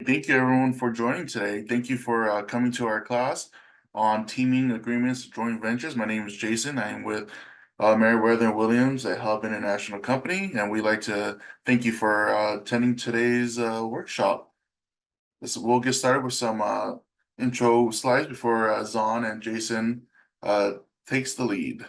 thank you everyone for joining today. Thank you for coming to our class on teaming agreements, joint ventures. My name is Jason. I am with Meriwether Williams, a Hub International company, and we'd like to thank you for attending today's workshop. We'll get started with some intro slides before Zahn and Jason uh, takes the lead.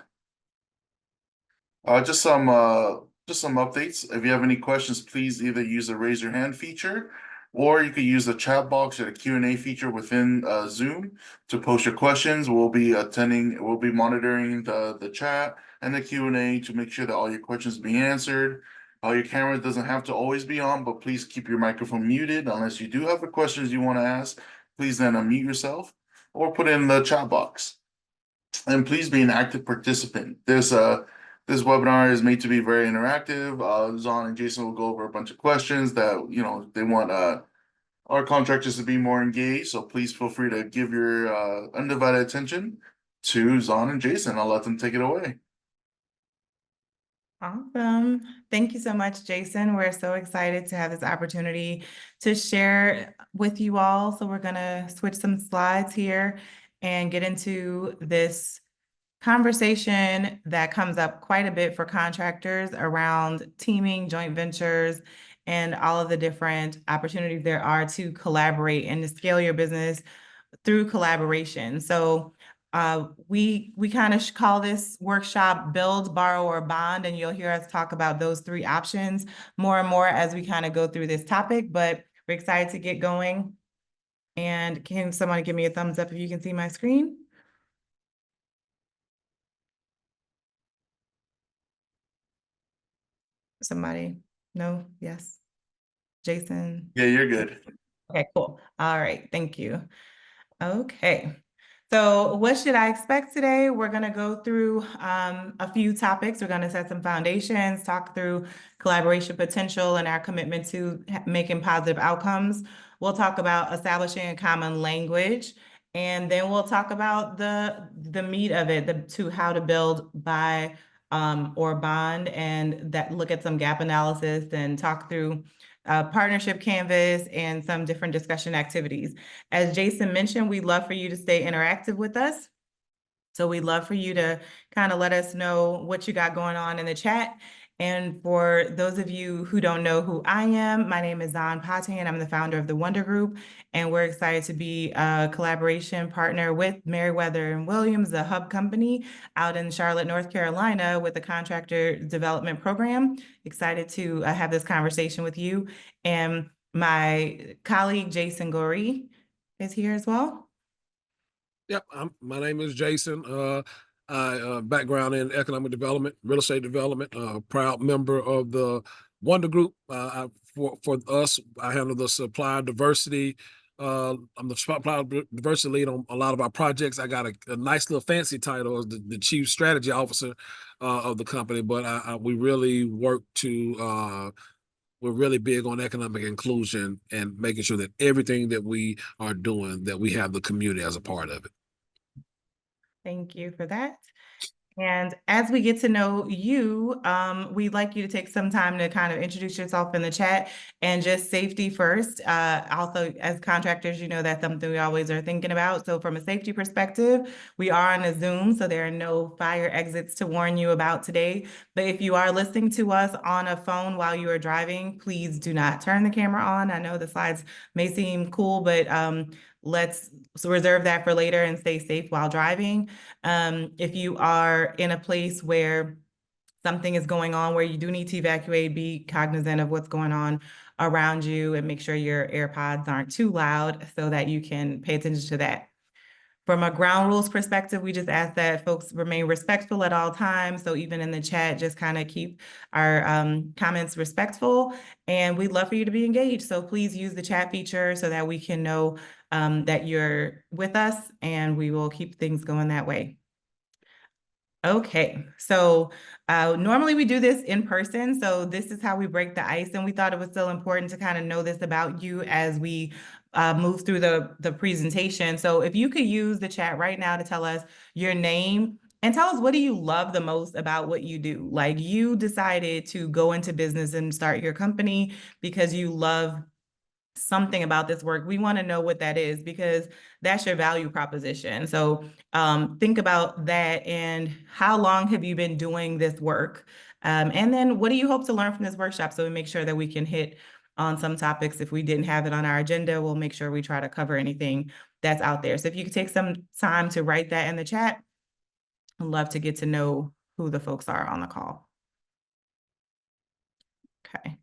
Just some updates. If you have any questions, please either use the raise your hand feature, or you could use the chat box or the Q&A feature within Zoom to post your questions. We'll be monitoring the chat and the Q&A to make sure that all your questions be answered. Your camera doesn't have to always be on, but please keep your microphone muted unless you do have the questions you want to ask. Please then unmute yourself or put it in the chat box. And please be an active participant. This webinar is made to be very interactive. Zahn and Jason will go over a bunch of questions that they want our contractors to be more engaged. So please feel free to give your undivided attention to Zahn and Jason. I'll let them take it away. Awesome. Thank you so much, Jason. We're so excited to have this opportunity to share with you all. So we're going to switch some slides here and get into this conversation that comes up quite a bit for contractors around teaming, joint ventures, and all of the different opportunities there are to collaborate and to scale your business through collaboration. So we kind of call this workshop Build, Borrow, or Bond, and you'll hear us talk about those three options more and more as we kind of go through this topic, but we're excited to get going. And can someone give me a thumbs up if you can see my screen? Somebody? No? Yes? Jason? Yeah, you're good. Okay, cool. All right, thank you. Okay. So what should I expect today? We're going to go through a few topics. We're going to set some foundations, talk through collaboration potential and our commitment to making positive outcomes. We'll talk about establishing a common language, and then we'll talk about the meat of it, to how to build, buy, or bond, and that look at some gap analysis and talk through partnership canvas and some different discussion activities. As Jason mentioned, we'd love for you to stay interactive with us. So we'd love for you to kind of let us know what you got going on in the chat. And for those of you who don't know who I am, my name is Zahn Pate, and I'm the founder of the Wonder Group. And we're excited to be a collaboration partner with Meriwether and Williams, the hub company out in Charlotte, North Carolina, with the contractor development program. Excited to have this conversation with you. And my colleague, Jason Gorey, is here as well. Yep, my name is Jason. I background in economic development, real estate development, proud member of the Wonder Group. For us, I handle the supply diversity. I'm the supply diversity lead on a lot of our projects. I got a nice little fancy title as the chief strategy officer of the company, but we really work to we're really big on economic inclusion and making sure that everything that we are doing, that we have the community as a part of it. Thank you for that. And as we get to know you, we'd like you to take some time to kind of introduce yourself in the chat, and just safety first. Also, as contractors, you know that's something we always are thinking about. So from a safety perspective, we are on a Zoom, so there are no fire exits to warn you about today. But if you are listening to us on a phone while you are driving, please do not turn the camera on. I know the slides may seem cool, but let's reserve that for later and stay safe while driving. If you are in a place where something is going on where you do need to evacuate, be cognizant of what's going on around you and make sure your AirPods aren't too loud so that you can pay attention to that. From a ground rules perspective, we just ask that folks remain respectful at all times. So even in the chat, just kind of keep our comments respectful, and we'd love for you to be engaged. So please use the chat feature so that we can know that you're with us, and we will keep things going that way. Okay, so normally we do this in person, so this is how we break the ice, and we thought it was still important to kind of know this about you as we move through the presentation. So if you could use the chat right now to tell us your name and tell us, what do you love the most about what you do? Like, you decided to go into business and start your company because you love something about this work, we want to know what that is, because that's your value proposition. So think about that, and how long have you been doing this work? And then what do you hope to learn from this workshop? So we make sure that we can hit on some topics. If we didn't have it on our agenda, we'll make sure we try to cover anything that's out there. So if you could take some time to write that in the chat, I'd love to get to know who the folks are on the call. Okay.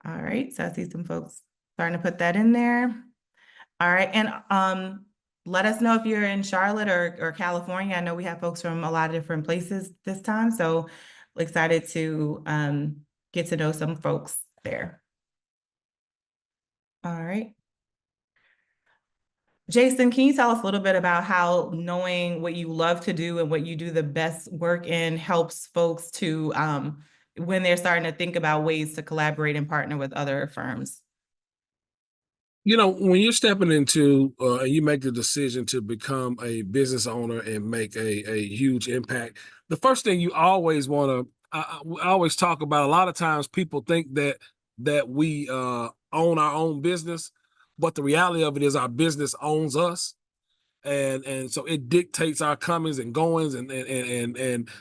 All right. So I see some folks starting to put that in there. All right. And let us know if you're in Charlotte or California. I know we have folks from a lot of different places this time. So excited to get to know some folks there. All right. Jason, can you tell us a little bit about how knowing what you love to do and what you do the best work in helps folks to, when they're starting to think about ways to collaborate and partner with other firms? You know, when you're stepping into and you make the decision to become a business owner and make a huge impact, the first thing you always want to, I always talk about, a lot of times people think that we own our own business, but the reality of it is our business owns us. And so it dictates our comings and goings, and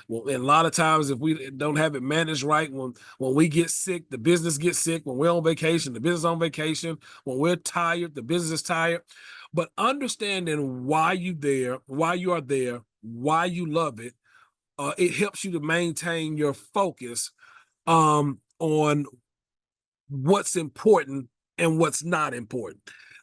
well, and a lot of times if we don't have it managed right, when we get sick, the business gets sick. When we're on vacation, the business is on vacation. When we're tired, the business is tired. But understanding why you are there, why you love it, it helps you to maintain your focus on what's important and what's not important.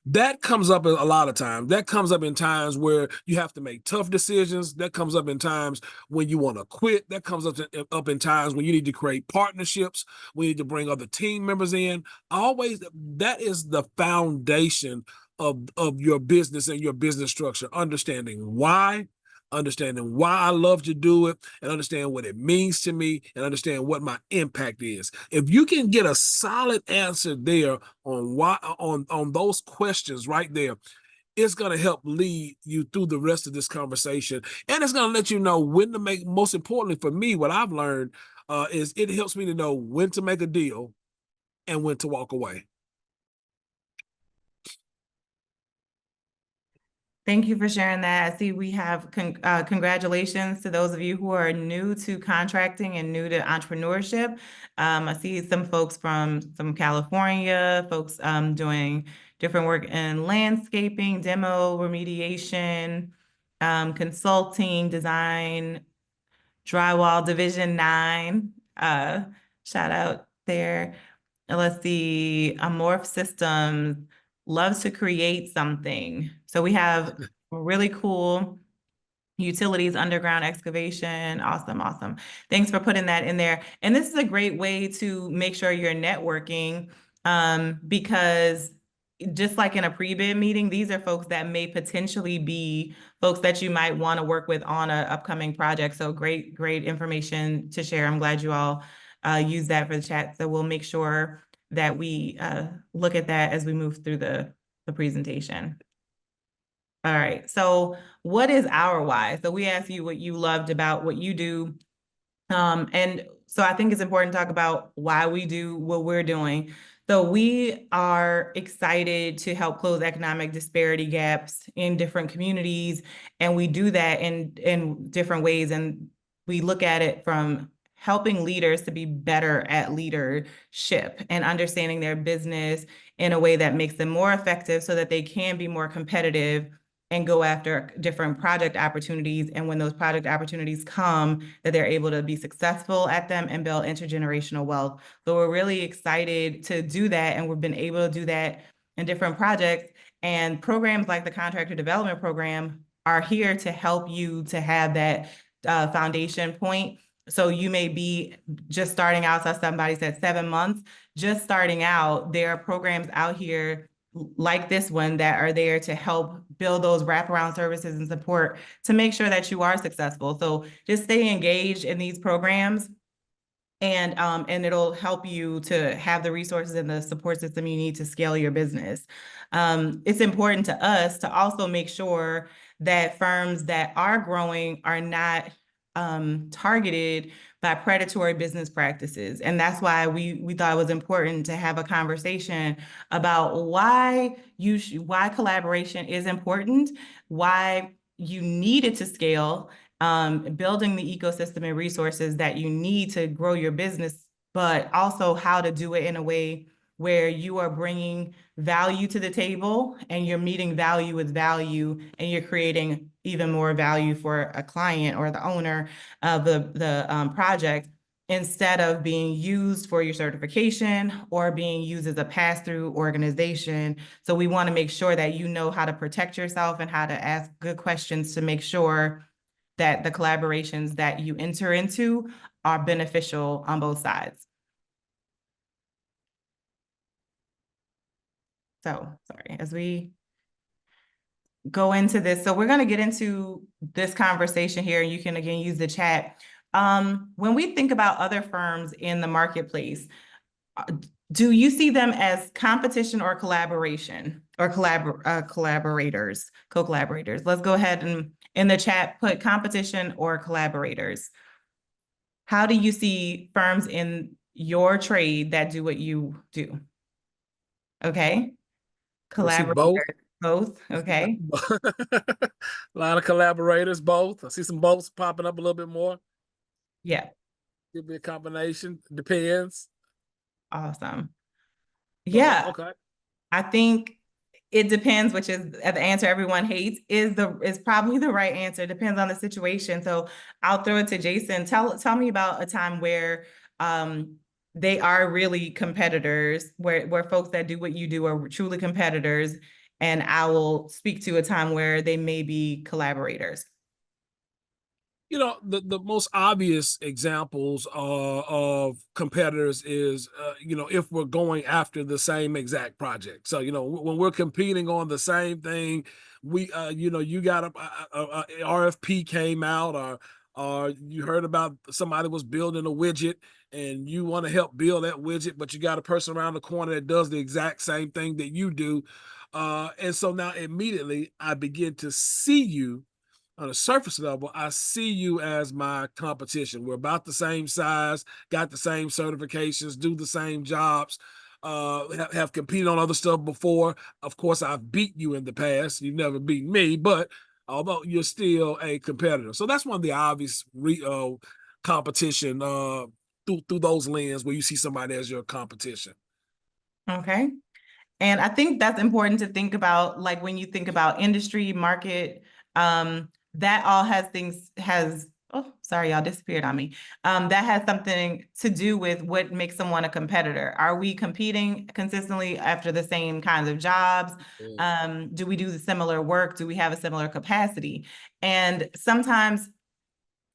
That comes up a lot of times. That comes up in times where you have to make tough decisions. That comes up in times when you want to quit. That comes up in times when you need to create partnerships. We need to bring other team members in. Always, that is the foundation of your business and your business structure. Understanding why I love to do it, and understand what it means to me, and understand what my impact is. If you can get a solid answer there on why, on those questions right there, it's going to help lead you through the rest of this conversation. And it's going to let you know when to make, most importantly for me, what I've learned is it helps me to know when to make a deal and when to walk away. Thank you for sharing that. I see we have congratulations to those of you who are new to contracting and new to entrepreneurship. I see some folks from California, folks doing different work in landscaping, demo, remediation, consulting, design, drywall, Division 9. Shout out there. And let's see, Amorph Systems loves to create something. So we have really cool utilities, underground excavation. Awesome, awesome. Thanks for putting that in there. And this is a great way to make sure you're networking, because just like in a pre-bid meeting, these are folks that may potentially be folks that you might want to work with on an upcoming project. So great information to share. I'm glad you all use that for the chat. So we'll make sure that we look at that as we move through the presentation. All right, so what is our why? So we asked you what you loved about what you do. And so I think it's important to talk about why we do what we're doing. So we are excited to help close economic disparity gaps in different communities. And we do that in different ways. And we look at it from helping leaders to be better at leadership and understanding their business in a way that makes them more effective so that they can be more competitive and go after different project opportunities. And when those project opportunities come, that they're able to be successful at them and build intergenerational wealth. So we're really excited to do that. And we've been able to do that in different projects. And programs like the Contractor Development Program are here to help you to have that foundation point. So you may be just starting out, so somebody said 7 months, just starting out. There are programs out here like this one that are there to help build those wraparound services and support to make sure that you are successful. So just stay engaged in these programs, and it'll help you to have the resources and the support system you need to scale your business. It's important to us to also make sure that firms that are growing are not targeted by predatory business practices. And that's why we thought it was important to have a conversation about why collaboration is important, why you need it to scale, building the ecosystem and resources that you need to grow your business, but also how to do it in a way where you are bringing value to the table and you're meeting value with value, and you're creating even more value for a client or the owner of the project, instead of being used for your certification or being used as a pass-through organization. So we want to make sure that you know how to protect yourself and how to ask good questions to make sure that the collaborations that you enter into are beneficial on both sides. So, sorry, as we go into this, so we're going to get into this conversation here, and you can again use the chat. When we think about other firms in the marketplace, do you see them as competition or collaboration, or collaborators, co-collaborators? Let's go ahead and in the chat put competition or collaborators. How do you see firms in your trade that do what you do? Okay. Collaborators, both, okay. A lot of collaborators, both. I see some boths popping up a little bit more. Yeah. Could be a combination, depends. Awesome. Yeah. Okay. I think it depends, which is the answer everyone hates, is probably the right answer. Depends on the situation. So I'll throw it to Jason. Tell me about a time where they are really competitors, where folks that do what you do are truly competitors, and I will speak to a time where they may be collaborators. You know, the most obvious examples of competitors is, you know, if we're going after the same exact project. So, you know, when we're competing on the same thing, we, you know, you got a RFP came out, or you heard about somebody was building a widget and you want to help build that widget, but you got a person around the corner that does the exact same thing that you do. And so now immediately I begin to see you on a surface level. I see you as my competition. We're about the same size, got the same certifications, do the same jobs, have competed on other stuff before. Of course, I've beat you in the past. You've never beaten me, but although you're still a competitor. So that's one of the obvious competition through those lenses where you see somebody as your competition. Okay. And I think that's important to think about, like when you think about industry, market, that all oh, sorry, y'all disappeared on me. That has something to do with what makes someone a competitor. Are we competing consistently after the same kinds of jobs? Do we do the similar work? Do we have a similar capacity? And sometimes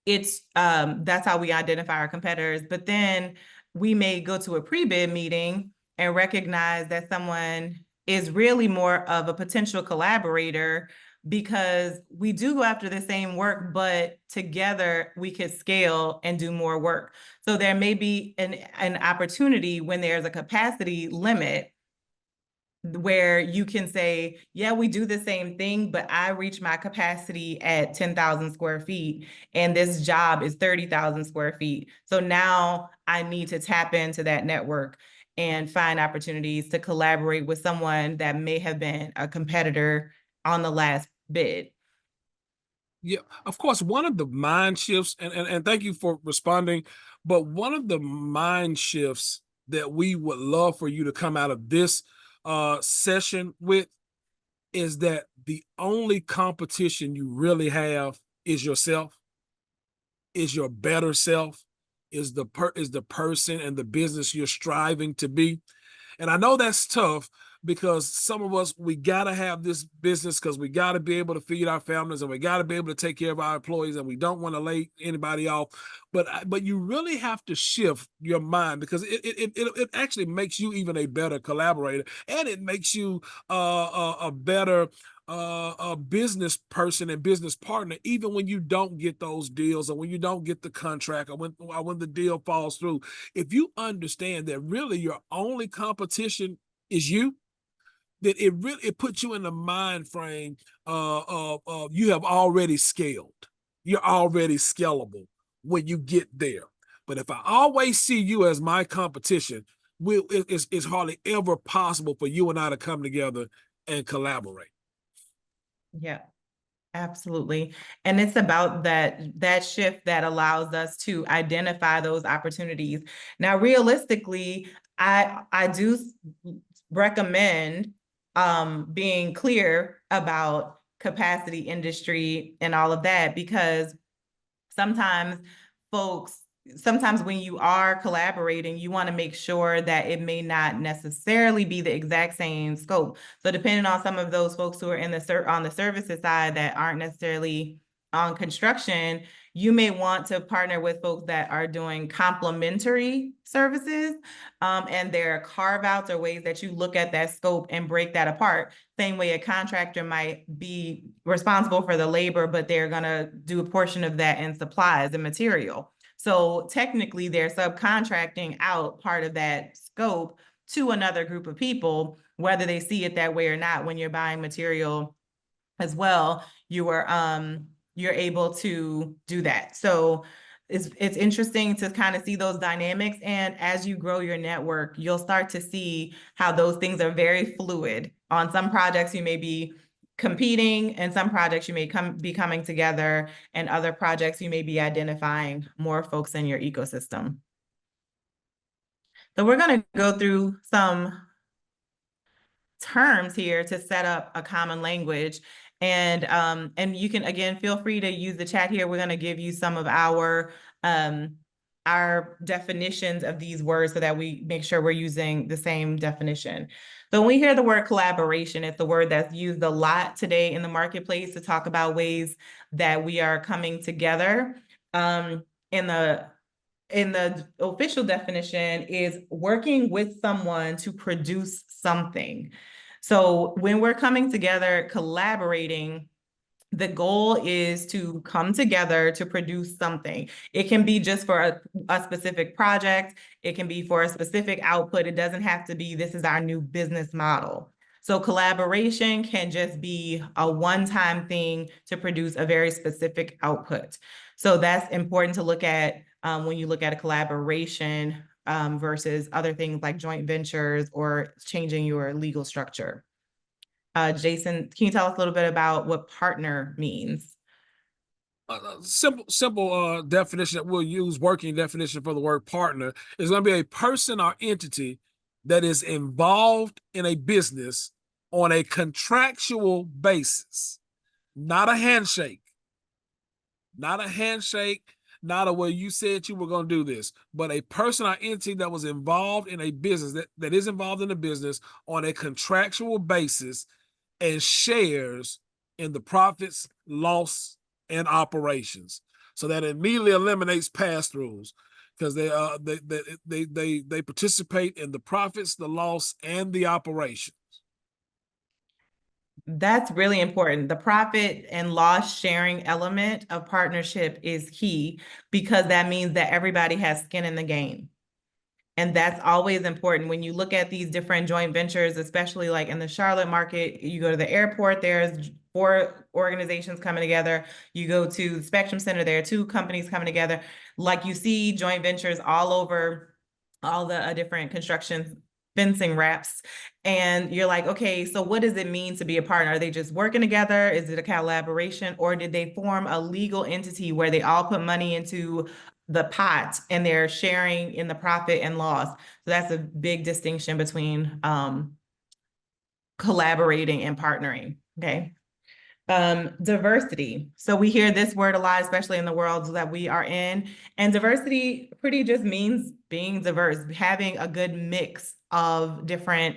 it's that's how we identify our competitors. But then we may go to a pre-bid meeting and recognize that someone is really more of a potential collaborator, because we do go after the same work, but together we could scale and do more work. So there may be an opportunity when there's a capacity limit where you can say, yeah, we do the same thing, but I reach my capacity at 10,000 square feet and this job is 30,000 square feet. So now I need to tap into that network and find opportunities to collaborate with someone that may have been a competitor on the last bid. Yeah, of course, one of the mind shifts, and thank you for responding, but one of the mind shifts that we would love for you to come out of this session with is that the only competition you really have is yourself, is your better self, is the person and the business you're striving to be. And I know that's tough because some of us, we got to have this business because we got to be able to feed our families and we got to be able to take care of our employees and we don't want to lay anybody off. But you really have to shift your mind because it actually makes you even a better collaborator, and it makes you a better a business person and business partner, even when you don't get those deals or when you don't get the contract or when the deal falls through. If you understand that really your only competition is you, then it puts you in the mind frame of you have already scaled. You're already scalable. when you get there. But if I always see you as my competition, it's hardly ever possible for you and I to come together and collaborate. Yeah, absolutely. And it's about that shift that allows us to identify those opportunities. Now, realistically, I do recommend being clear about capacity industry and all of that, because sometimes folks, sometimes when you are collaborating, you want to make sure that it may not necessarily be the exact same scope. So depending on some of those folks who are in on the services side that aren't necessarily on construction, you may want to partner with folks that are doing complementary services, and there are carve outs or ways that you look at that scope and break that apart. Same way a contractor might be responsible for the labor, but they're going to do a portion of that in supplies and material. So technically they're subcontracting out part of that scope to another group of people, whether they see it that way or not. When you're buying material as well, you're able to do that. So it's interesting to kind of see those dynamics. And as you grow your network, you'll start to see how those things are very fluid. On some projects, you may be competing, and some projects you may be coming together, and other projects you may be identifying more folks in your ecosystem. So we're going to go through some terms here to set up a common language. And you can, again, feel free to use the chat here. We're going to give you some of our definitions of these words so that we make sure we're using the same definition. So when we hear the word collaboration, it's the word that's used a lot today in the marketplace to talk about ways that we are coming together. In the official definition is working with someone to produce something. So when we're coming together, collaborating, the goal is to come together to produce something. It can be just for a specific project. It can be for a specific output. It doesn't have to be, this is our new business model. So collaboration can just be a one-time thing to produce a very specific output. So that's important to look at when you look at a collaboration versus other things like joint ventures or changing your legal structure. Jason, can you tell us a little bit about what partner means? Simple definition that we'll use, working definition for the word partner, is going to be a person or entity that is involved in a business on a contractual basis, not a handshake, not a way you said you were going to do this, but a person or entity that was involved in a business, that is involved in a business on a contractual basis and shares in the profits, loss, and operations. So that immediately eliminates pass-throughs, because they participate in the profits, the loss, and the operation. That's really important. The profit and loss sharing element of partnership is key, because that means that everybody has skin in the game. And that's always important when you look at these different joint ventures, especially like in the Charlotte market. You go to the airport, there's 4 organizations coming together. You go to the Spectrum Center, there are 2 companies coming together. Like, you see joint ventures all over all the different construction fencing wraps. And you're like, okay, so what does it mean to be a partner? Are they just working together? Is it a collaboration? Or did they form a legal entity where they all put money into the pot and they're sharing in the profit and loss? So that's a big distinction between collaborating and partnering. Okay. Diversity. So we hear this word a lot, especially in the world that we are in. And diversity pretty just means being diverse, having a good mix of different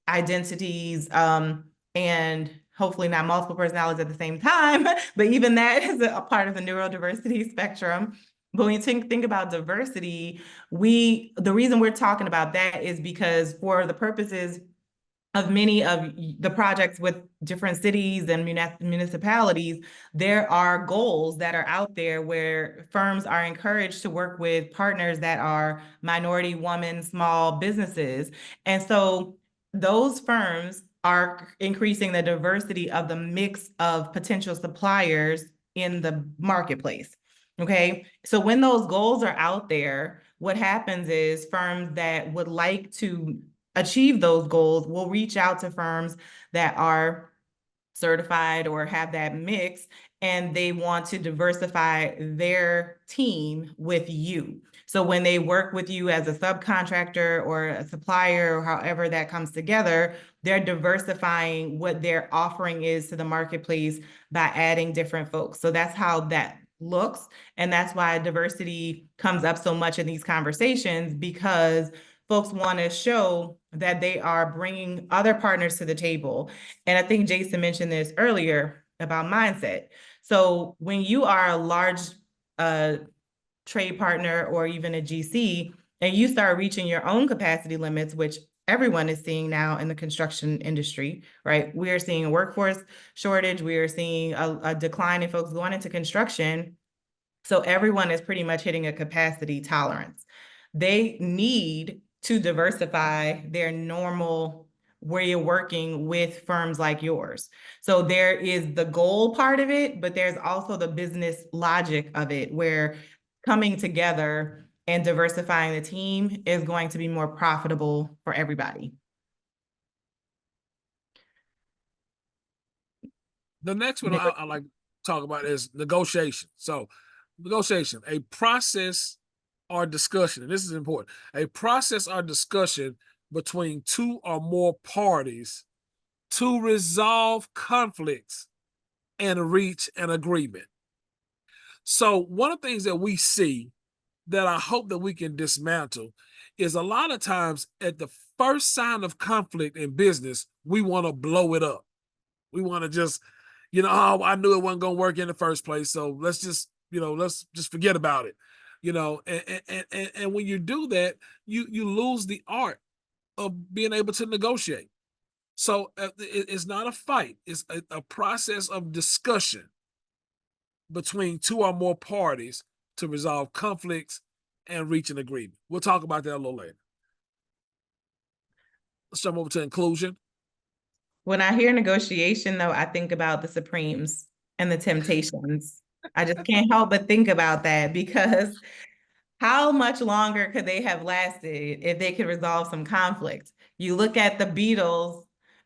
identities, and hopefully not multiple personalities at the same time, but even that is a part of the neurodiversity spectrum. But when you think about diversity, the reason we're talking about that is because for the purposes of many of the projects with different cities and municipalities, there are goals that are out there where firms are encouraged to work with partners that are minority, women, small businesses. And so those firms are increasing the diversity of the mix of potential suppliers in the marketplace. Okay, so when those goals are out there, what happens is firms that would like to achieve those goals will reach out to firms that are certified or have that mix, and they want to diversify their team with you. So when they work with you as a subcontractor or a supplier, or however that comes together, they're diversifying what their offering is to the marketplace by adding different folks. So that's how that looks. And that's why diversity comes up so much in these conversations, because folks want to show that they are bringing other partners to the table. And I think Jason mentioned this earlier about mindset. So when you are a large trade partner or even a GC, and you start reaching your own capacity limits, which everyone is seeing now in the construction industry, right? We are seeing a workforce shortage. We are seeing a decline in folks going into construction. So everyone is pretty much hitting a capacity tolerance. They need to diversify their normal where you're working with firms like yours. So there is the goal part of it, but there's also the business logic of it, where coming together and diversifying the team is going to be more profitable for everybody. The next one I like to talk about is negotiation. So negotiation, a process or discussion, and this is important, a process or discussion between two or more parties to resolve conflicts and reach an agreement. So one of the things that we see that I hope that we can dismantle is a lot of times at the first sign of conflict in business, we want to blow it up. We want to just, oh, I knew it wasn't going to work in the first place. So let's just forget about it. And when you do that, you lose the art of being able to negotiate. So it's not a fight. It's a process of discussion between two or more parties to resolve conflicts and reach an agreement. We'll talk about that a little later. Let's jump over to inclusion. When I hear negotiation, though, I think about the Supremes and the Temptations. I just can't help but think about that, because how much longer could they have lasted if they could resolve some conflict? You look at the Beatles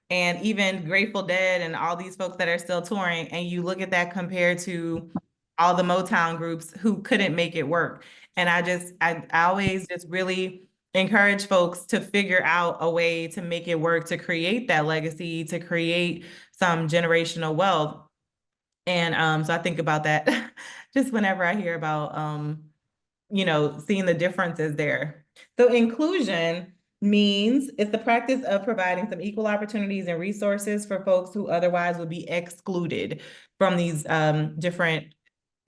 and even Grateful Dead and all these folks that are still touring, and you look at that compared to all the Motown groups who couldn't make it work. And I always just really encourage folks to figure out a way to make it work, to create that legacy, to create some generational wealth. And so I think about that just whenever I hear about seeing the differences there. So inclusion means it's the practice of providing some equal opportunities and resources for folks who otherwise would be excluded from these different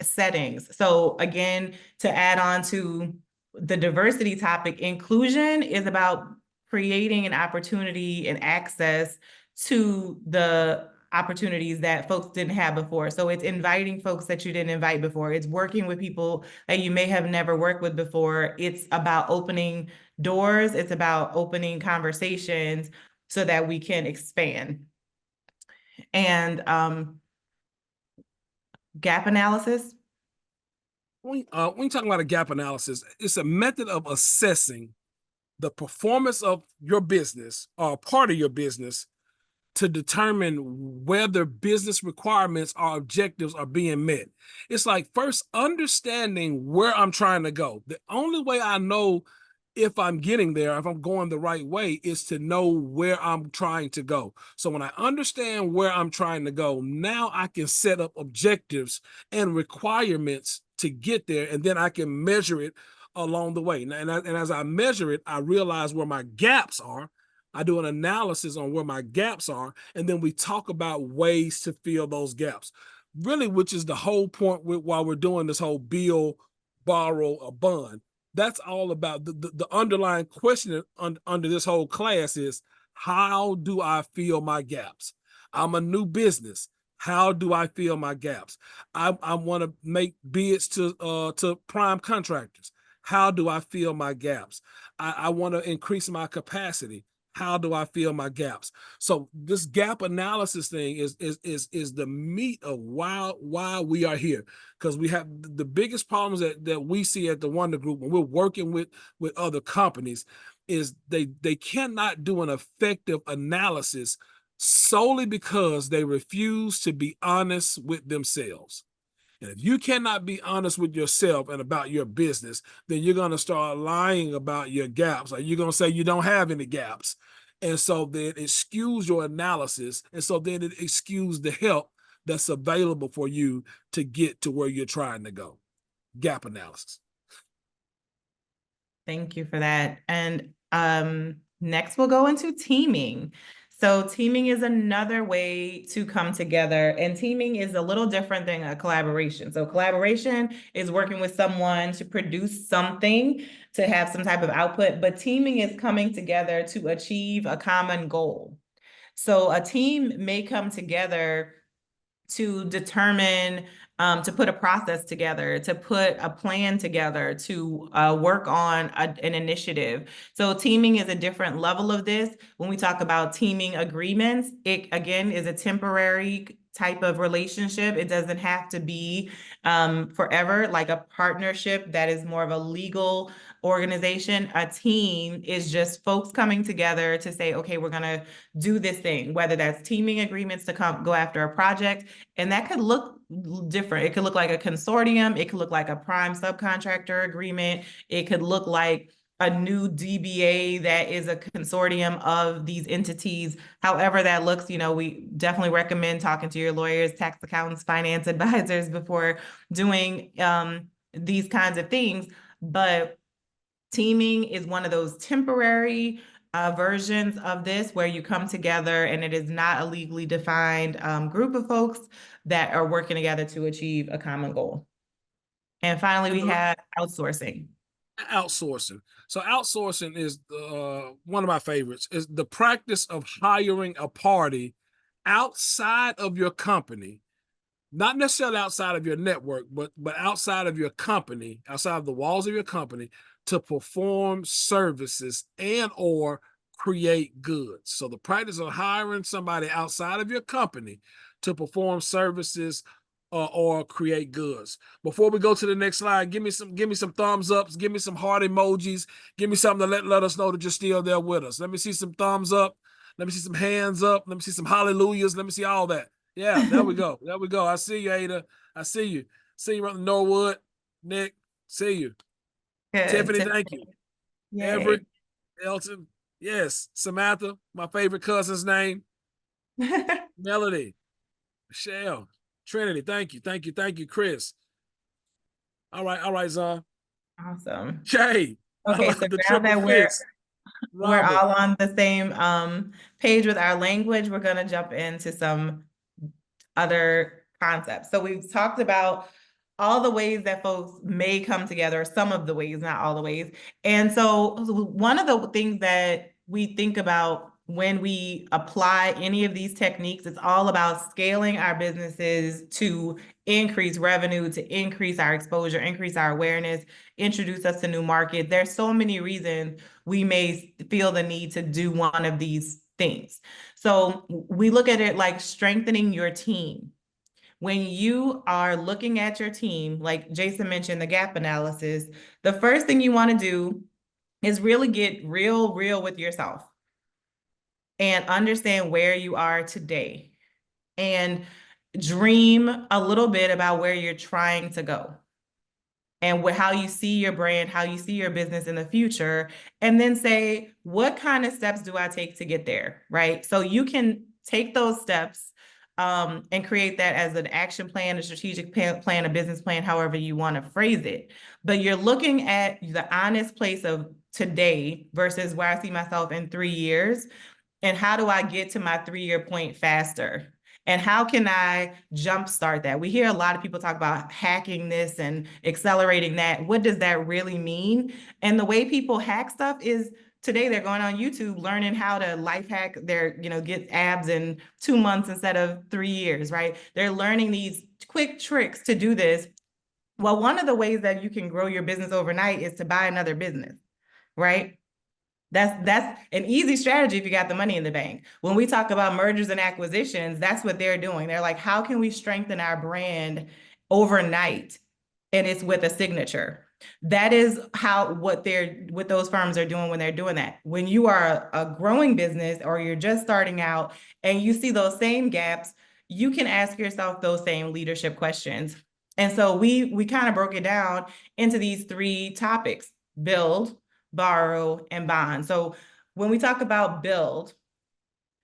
settings. So again, to add on to the diversity topic, inclusion is about creating an opportunity and access to the opportunities that folks didn't have before. So it's inviting folks that you didn't invite before. It's working with people that you may have never worked with before. It's about opening doors. It's about opening conversations so that we can expand. And gap analysis. When you talk about a gap analysis, it's a method of assessing the performance of your business or part of your business to determine whether business requirements or objectives are being met. It's like first understanding where I'm trying to go. The only way I know if I'm getting there, if I'm going the right way, is to know where I'm trying to go. So when I understand where I'm trying to go, now I can set up objectives and requirements to get there, and then I can measure it along the way. And as I measure it, I realize where my gaps are. I do an analysis on where my gaps are, and then we talk about ways to fill those gaps. Really, which is the whole point while we're doing this whole build, borrow, or bond. That's all about the underlying question under this whole class is, how do I fill my gaps? I'm a new business. How do I fill my gaps? I want to make bids to prime contractors. How do I fill my gaps? I want to increase my capacity. How do I fill my gaps? So this gap analysis thing is the meat of why we are here. Because we have the biggest problems that we see at the Wonder Group when we're working with other companies is they cannot do an effective analysis solely because they refuse to be honest with themselves. And if you cannot be honest with yourself and about your business, then you're going to start lying about your gaps. Like you're going to say you don't have any gaps. And so then it skews your analysis. And so then it skews the help that's available for you to get to where you're trying to go. Gap analysis. Thank you for that. And next we'll go into teaming. So teaming is another way to come together, and teaming is a little different than a collaboration. So collaboration is working with someone to produce something, to have some type of output, but teaming is coming together to achieve a common goal. So a team may come together to determine, to put a process together, to put a plan together, to work on an initiative. So teaming is a different level of this. When we talk about teaming agreements, it again is a temporary type of relationship. It doesn't have to be forever, like a partnership that is more of a legal organization. A team is just folks coming together to say, okay, we're going to do this thing, whether that's teaming agreements to go after a project. And that could look different. It could look like a consortium. It could look like a prime subcontractor agreement. It could look like a new DBA that is a consortium of these entities. However that looks, we definitely recommend talking to your lawyers, tax accountants, finance advisors before doing these kinds of things. But teaming is one of those temporary versions of this where you come together and it is not a legally defined group of folks that are working together to achieve a common goal. And finally, we have outsourcing. Outsourcing. So outsourcing is one of my favorites, is the practice of hiring a party outside of your company, not necessarily outside of your network, but outside of your company, outside of the walls of your company, to perform services and or create goods. So the practice of hiring somebody outside of your company to perform services or create goods. Before we go to the next slide, give me some thumbs ups, give me some heart emojis, give me something to let us know that you're still there with us. Let me see some thumbs up, let me see some hands up, let me see some hallelujahs, let me see all that. Yeah, there we go. There we go. I see you, Ada. I see you. See you, Norwood, Nick. See you. Good. Tiffany, thank you. Yay. Everett, Elton, yes. Samantha, my favorite cousin's name. Melody, Michelle, Trinity, thank you, thank you, thank you, Chris. All right, Zon. Awesome. Jay. Okay, so now that we're all on the same page with our language, we're gonna jump into some other concepts. So we've talked about all the ways that folks may come together, some of the ways, not all the ways. And so one of the things that we think about when we apply any of these techniques, it's all about scaling our businesses to increase revenue, to increase our exposure, increase our awareness, introduce us to new markets. There's so many reasons we may feel the need to do one of these things. So we look at it like strengthening your team. When you are looking at your team, like Jason mentioned, the gap analysis, the first thing you want to do is really get real with yourself and understand where you are today and dream a little bit about where you're trying to go and how you see your brand, how you see your business in the future, and then say, what kind of steps do I take to get there, right? So you can take those steps and create that as an action plan, a strategic plan, a business plan, however you want to phrase it. But you're looking at the honest place of today versus where I see myself in 3 years. And how do I get to my 3-year point faster? And how can I jumpstart that? We hear a lot of people talk about hacking this and accelerating that. What does that really mean? And the way people hack stuff is today they're going on YouTube learning how to life hack their, get abs in 2 months instead of 3 years, right? They're learning these quick tricks to do this. Well, one of the ways that you can grow your business overnight is to buy another business, right? That's an easy strategy if you got the money in the bank. When we talk about mergers and acquisitions, that's what they're doing. They're like, how can we strengthen our brand overnight? And it's with a signature. That is what those firms are doing when they're doing that. When you are a growing business or you're just starting out and you see those same gaps, you can ask yourself those same leadership questions. And so we kind of broke it down into these 3 topics: build, borrow, and bond. So when we talk about build,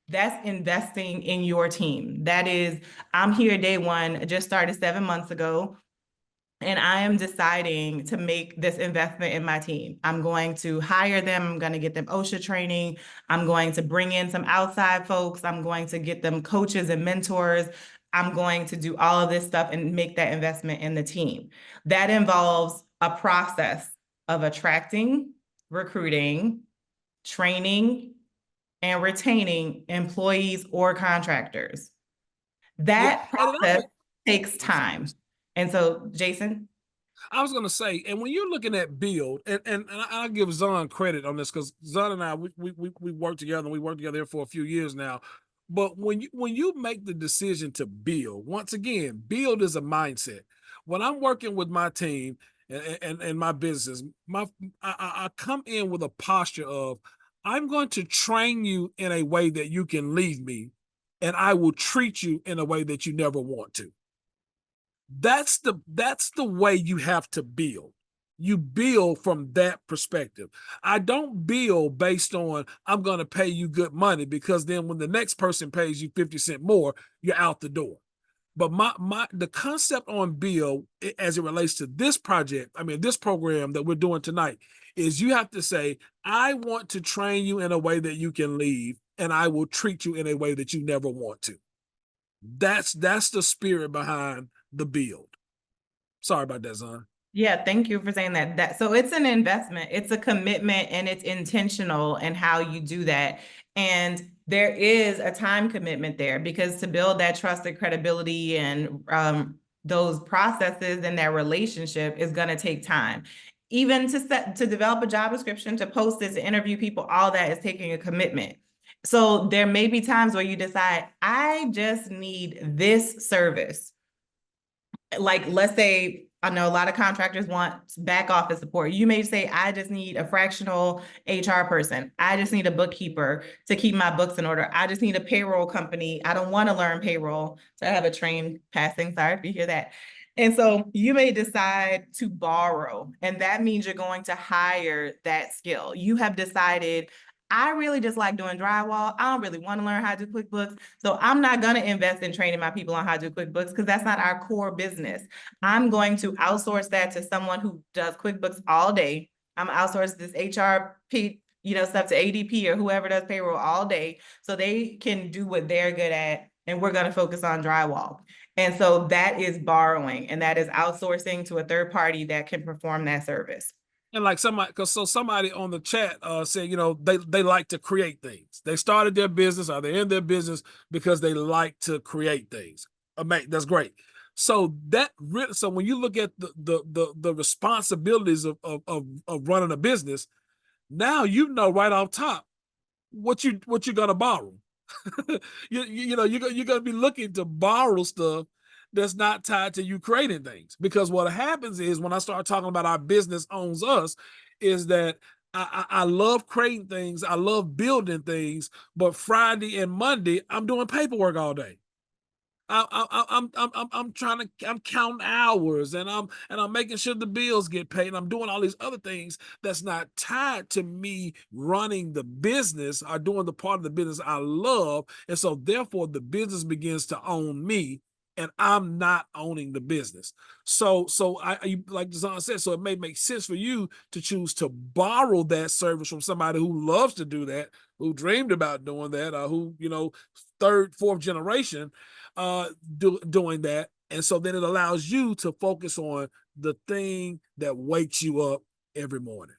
that's investing in your team. That is, I'm here day one, just started 7 months ago, and I am deciding to make this investment in my team. I'm going to hire them. I'm going to get them OSHA training. I'm going to bring in some outside folks. I'm going to get them coaches and mentors. I'm going to do all of this stuff and make that investment in the team. That involves a process of attracting, recruiting, training, and retaining employees or contractors. That process takes time. And so, Jason? I was going to say, and when you're looking at build, and I'll give Zon credit on this, because Zon and I, we work together, and we worked together here for a few years now. But when you make the decision to build, once again, build is a mindset. When I'm working with my team and my business, I come in with a posture of, I'm going to train you in a way that you can leave me, and I will treat you in a way that you never want to. That's the way you have to build. You build from that perspective. I don't build based on, I'm going to pay you good money, because then when the next person pays you 50 cents more, you're out the door. But the concept on build, as it relates to this project, I mean, this program that we're doing tonight, is you have to say, I want to train you in a way that you can leave, and I will treat you in a way that you never want to. That's the spirit behind the build. Sorry about that, Zon. Yeah, thank you for saying that. So it's an investment, it's a commitment, and it's intentional in how you do that. And there is a time commitment there, because to build that trust and credibility and those processes and that relationship is going to take time. Even to develop a job description, to post it, to interview people, all that is taking a commitment. So there may be times where you decide, I just need this service. Like, let's say, I know a lot of contractors want back office support. You may say, I just need a fractional HR person. I just need a bookkeeper to keep my books in order. I just need a payroll company. I don't want to learn payroll. So I have a train passing. Sorry if you hear that. And so you may decide to borrow, and that means you're going to hire that skill. You have decided, I really just like doing drywall. I don't really want to learn how to do QuickBooks. So I'm not going to invest in training my people on how to do QuickBooks, because that's not our core business. I'm going to outsource that to someone who does QuickBooks all day. I'm outsource this HRP, stuff to ADP or whoever does payroll all day, so they can do what they're good at. And we're going to focus on drywall. And so that is borrowing, and that is outsourcing to a third party that can perform that service. And like somebody on the chat said, they like to create things. They started their business, or they're in their business because they like to create things. That's great. So when you look at the responsibilities of running a business, now right off top what you're gonna borrow. you're gonna be looking to borrow stuff that's not tied to you creating things. Because what happens is, when I start talking about our business owns us, is that I love creating things, I love building things, but Friday and Monday I'm doing paperwork all day. I'm counting hours, and I'm making sure the bills get paid, and I'm doing all these other things that's not tied to me running the business or doing the part of the business I love. And so therefore the business begins to own me, and I'm not owning the business. So I like Zon said, so it may make sense for you to choose to borrow that service from somebody who loves to do that, who dreamed about doing that, or who, third, fourth generation doing that. And so then it allows you to focus on the thing that wakes you up every morning.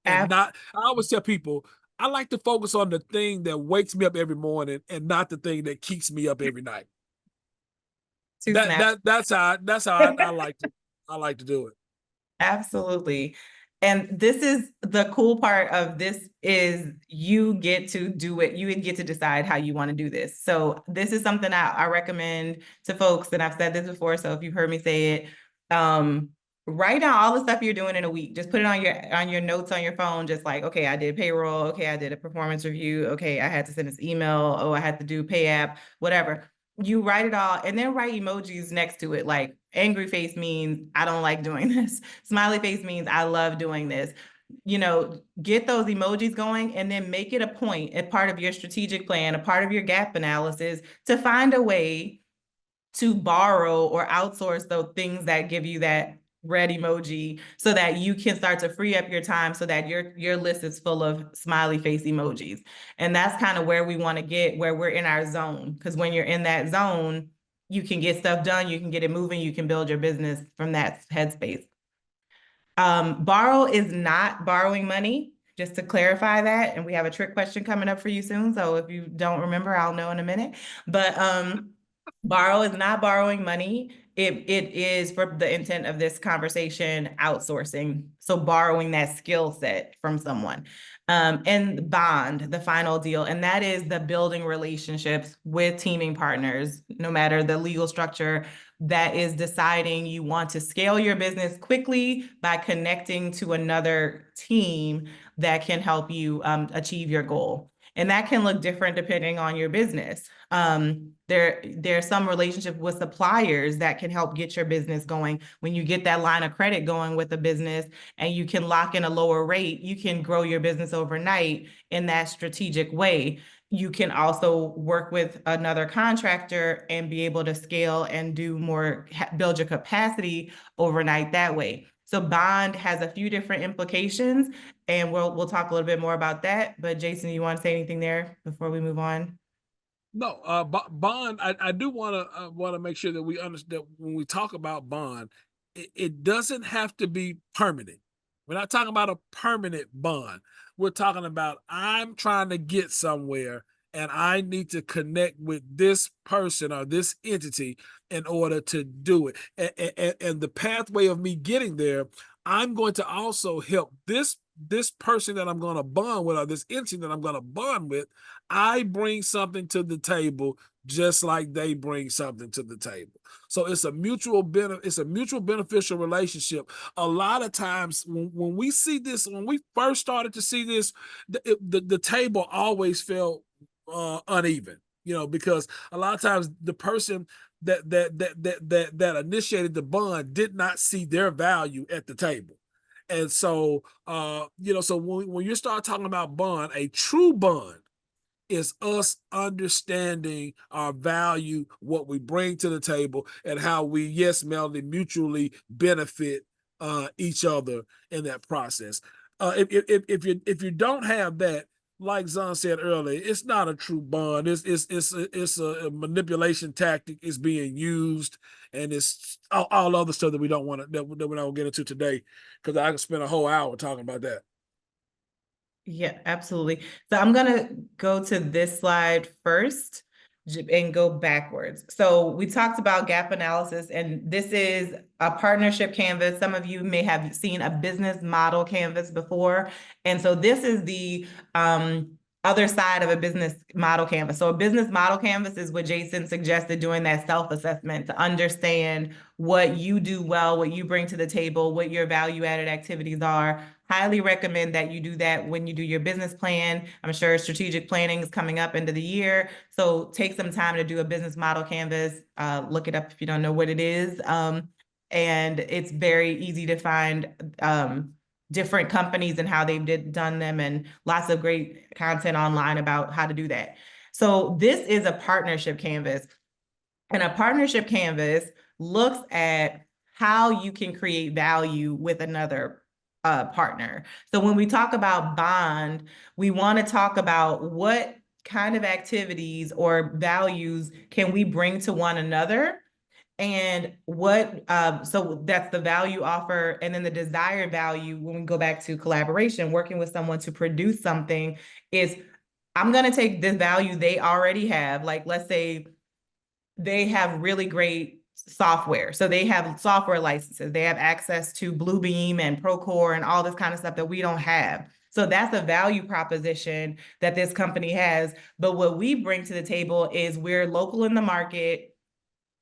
And I always tell people, I like to focus on the thing that wakes me up every morning, and not the thing that keeps me up every night. That's how I like to do it. Absolutely. And this is the cool part of this is you get to do it. You get to decide how you want to do this. So this is something I recommend to folks, and I've said this before, so if you've heard me say it, write down all the stuff you're doing in a week. Just put it on your notes on your phone, just like, okay, I did payroll, okay, I did a performance review, okay, I had to send this email, oh, I had to do pay app, whatever. You write it all and then write emojis next to it. Like angry face means I don't like doing this. Smiley face means I love doing this. You know, get those emojis going and then make it a point, a part of your strategic plan, a part of your gap analysis to find a way to borrow or outsource those things that give you that red emoji so that you can start to free up your time so that your list is full of smiley face emojis. And that's kind of where we want to get, where we're in our zone. Because when you're in that zone, you can get stuff done, you can get it moving, you can build your business from that headspace. Borrow is not borrowing money, just to clarify that. And we have a trick question coming up for you soon. So if you don't remember, I'll know in a minute. But borrow is not borrowing money. It is, for the intent of this conversation, outsourcing. So borrowing that skill set from someone. And bond, the final deal. And that is the building relationships with teaming partners, no matter the legal structure. That is deciding you want to scale your business quickly by connecting to another team that can help you achieve your goal. And that can look different depending on your business. There's some relationship with suppliers that can help get your business going. When you get that line of credit going with a business and you can lock in a lower rate, you can grow your business overnight in that strategic way. You can also work with another contractor and be able to scale and do more, build your capacity overnight that way. So bond has a few different implications, and we'll talk a little bit more about that. But Jason, you want to say anything there before we move on? No, bond. I do want to make sure that we understand that when we talk about bond, it doesn't have to be permanent. We're not talking about a permanent bond. We're talking about I'm trying to get somewhere and I need to connect with this person or this entity in order to do it. And the pathway of me getting there, I'm going to also help this person that I'm going to bond with, or this entity that I'm going to bond with. I bring something to the table just like they bring something to the table. So it's a mutual beneficial relationship. A lot of times when we see this, when we first started to see this, the table always felt uneven, because a lot of times the person that initiated the bond did not see their value at the table. And so, so when you start talking about bond, a true bond is us understanding our value, what we bring to the table, and how we, yes, Melody, mutually benefit each other in that process. If you don't have that, like Zahn said earlier, it's not a true bond. It's a manipulation tactic. It's being used, and it's all other stuff that we don't want to that we don't get into today, because I could spend a whole hour talking about that. Yeah, absolutely. So I'm going to go to this slide first and go backwards. So we talked about gap analysis, and this is a partnership canvas. Some of you may have seen a business model canvas before. And so this is the other side of a business model canvas. So a business model canvas is what Jason suggested, doing that self-assessment to understand what you do well, what you bring to the table, what your value-added activities are. Highly recommend that you do that when you do your business plan. I'm sure strategic planning is coming up into the year. So take some time to do a business model canvas. Look it up if you don't know what it is. And it's very easy to find different companies and how they've done them, and lots of great content online about how to do that. So this is a partnership canvas. And a partnership canvas looks at how you can create value with another partner. So when we talk about bond, we want to talk about what kind of activities or values can we bring to one another, and what, so that's the value offer. And then the desired value, when we go back to collaboration, working with someone to produce something, is I'm going to take this value they already have. Like, let's say they have really great software. So they have software licenses. They have access to Bluebeam and Procore and all this kind of stuff that we don't have. So that's a value proposition that this company has. But what we bring to the table is we're local in the market.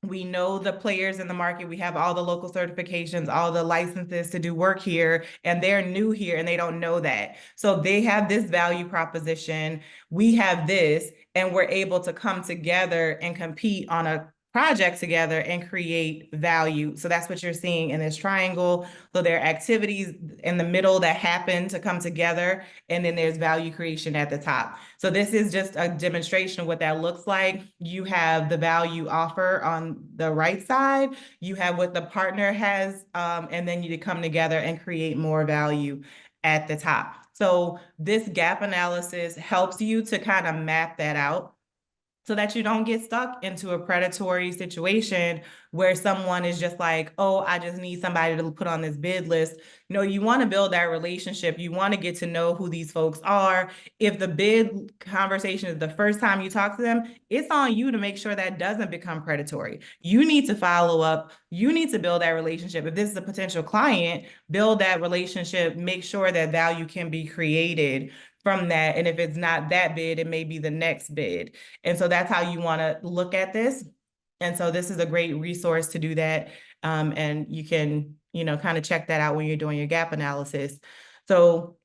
We know the players in the market. We have all the local certifications, all the licenses to do work here, and they're new here and they don't know that. So they have this value proposition. We have this, and we're able to come together and compete on a project together and create value. So that's what you're seeing in this triangle. So there are activities in the middle that happen to come together, and then there's value creation at the top. So this is just a demonstration of what that looks like. You have the value offer on the right side, you have what the partner has, and then you come together and create more value at the top. So this gap analysis helps you to kind of map that out, so that you don't get stuck into a predatory situation where someone is just like, oh, I just need somebody to put on this bid list. No, you want to build that relationship. You want to get to know who these folks are. If the bid conversation is the first time you talk to them, it's on you to make sure that doesn't become predatory. You need to follow up. You need to build that relationship. If this is a potential client, build that relationship, make sure that value can be created from that. And if it's not that bid, it may be the next bid. And so that's how you want to look at this. And so this is a great resource to do that. And you can, kind of check that out when you're doing your gap analysis. So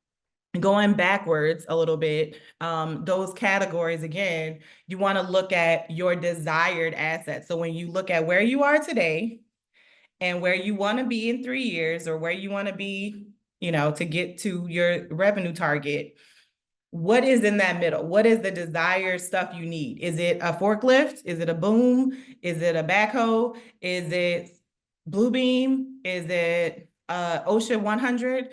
going backwards a little bit, those categories, again, you want to look at your desired assets. So when you look at where you are today and where you want to be in 3 years, or where you want to be, to get to your revenue target, what is in that middle? What is the desired stuff you need? Is it a forklift? Is it a boom? Is it a backhoe? Is it Bluebeam? Is it OSHA 100?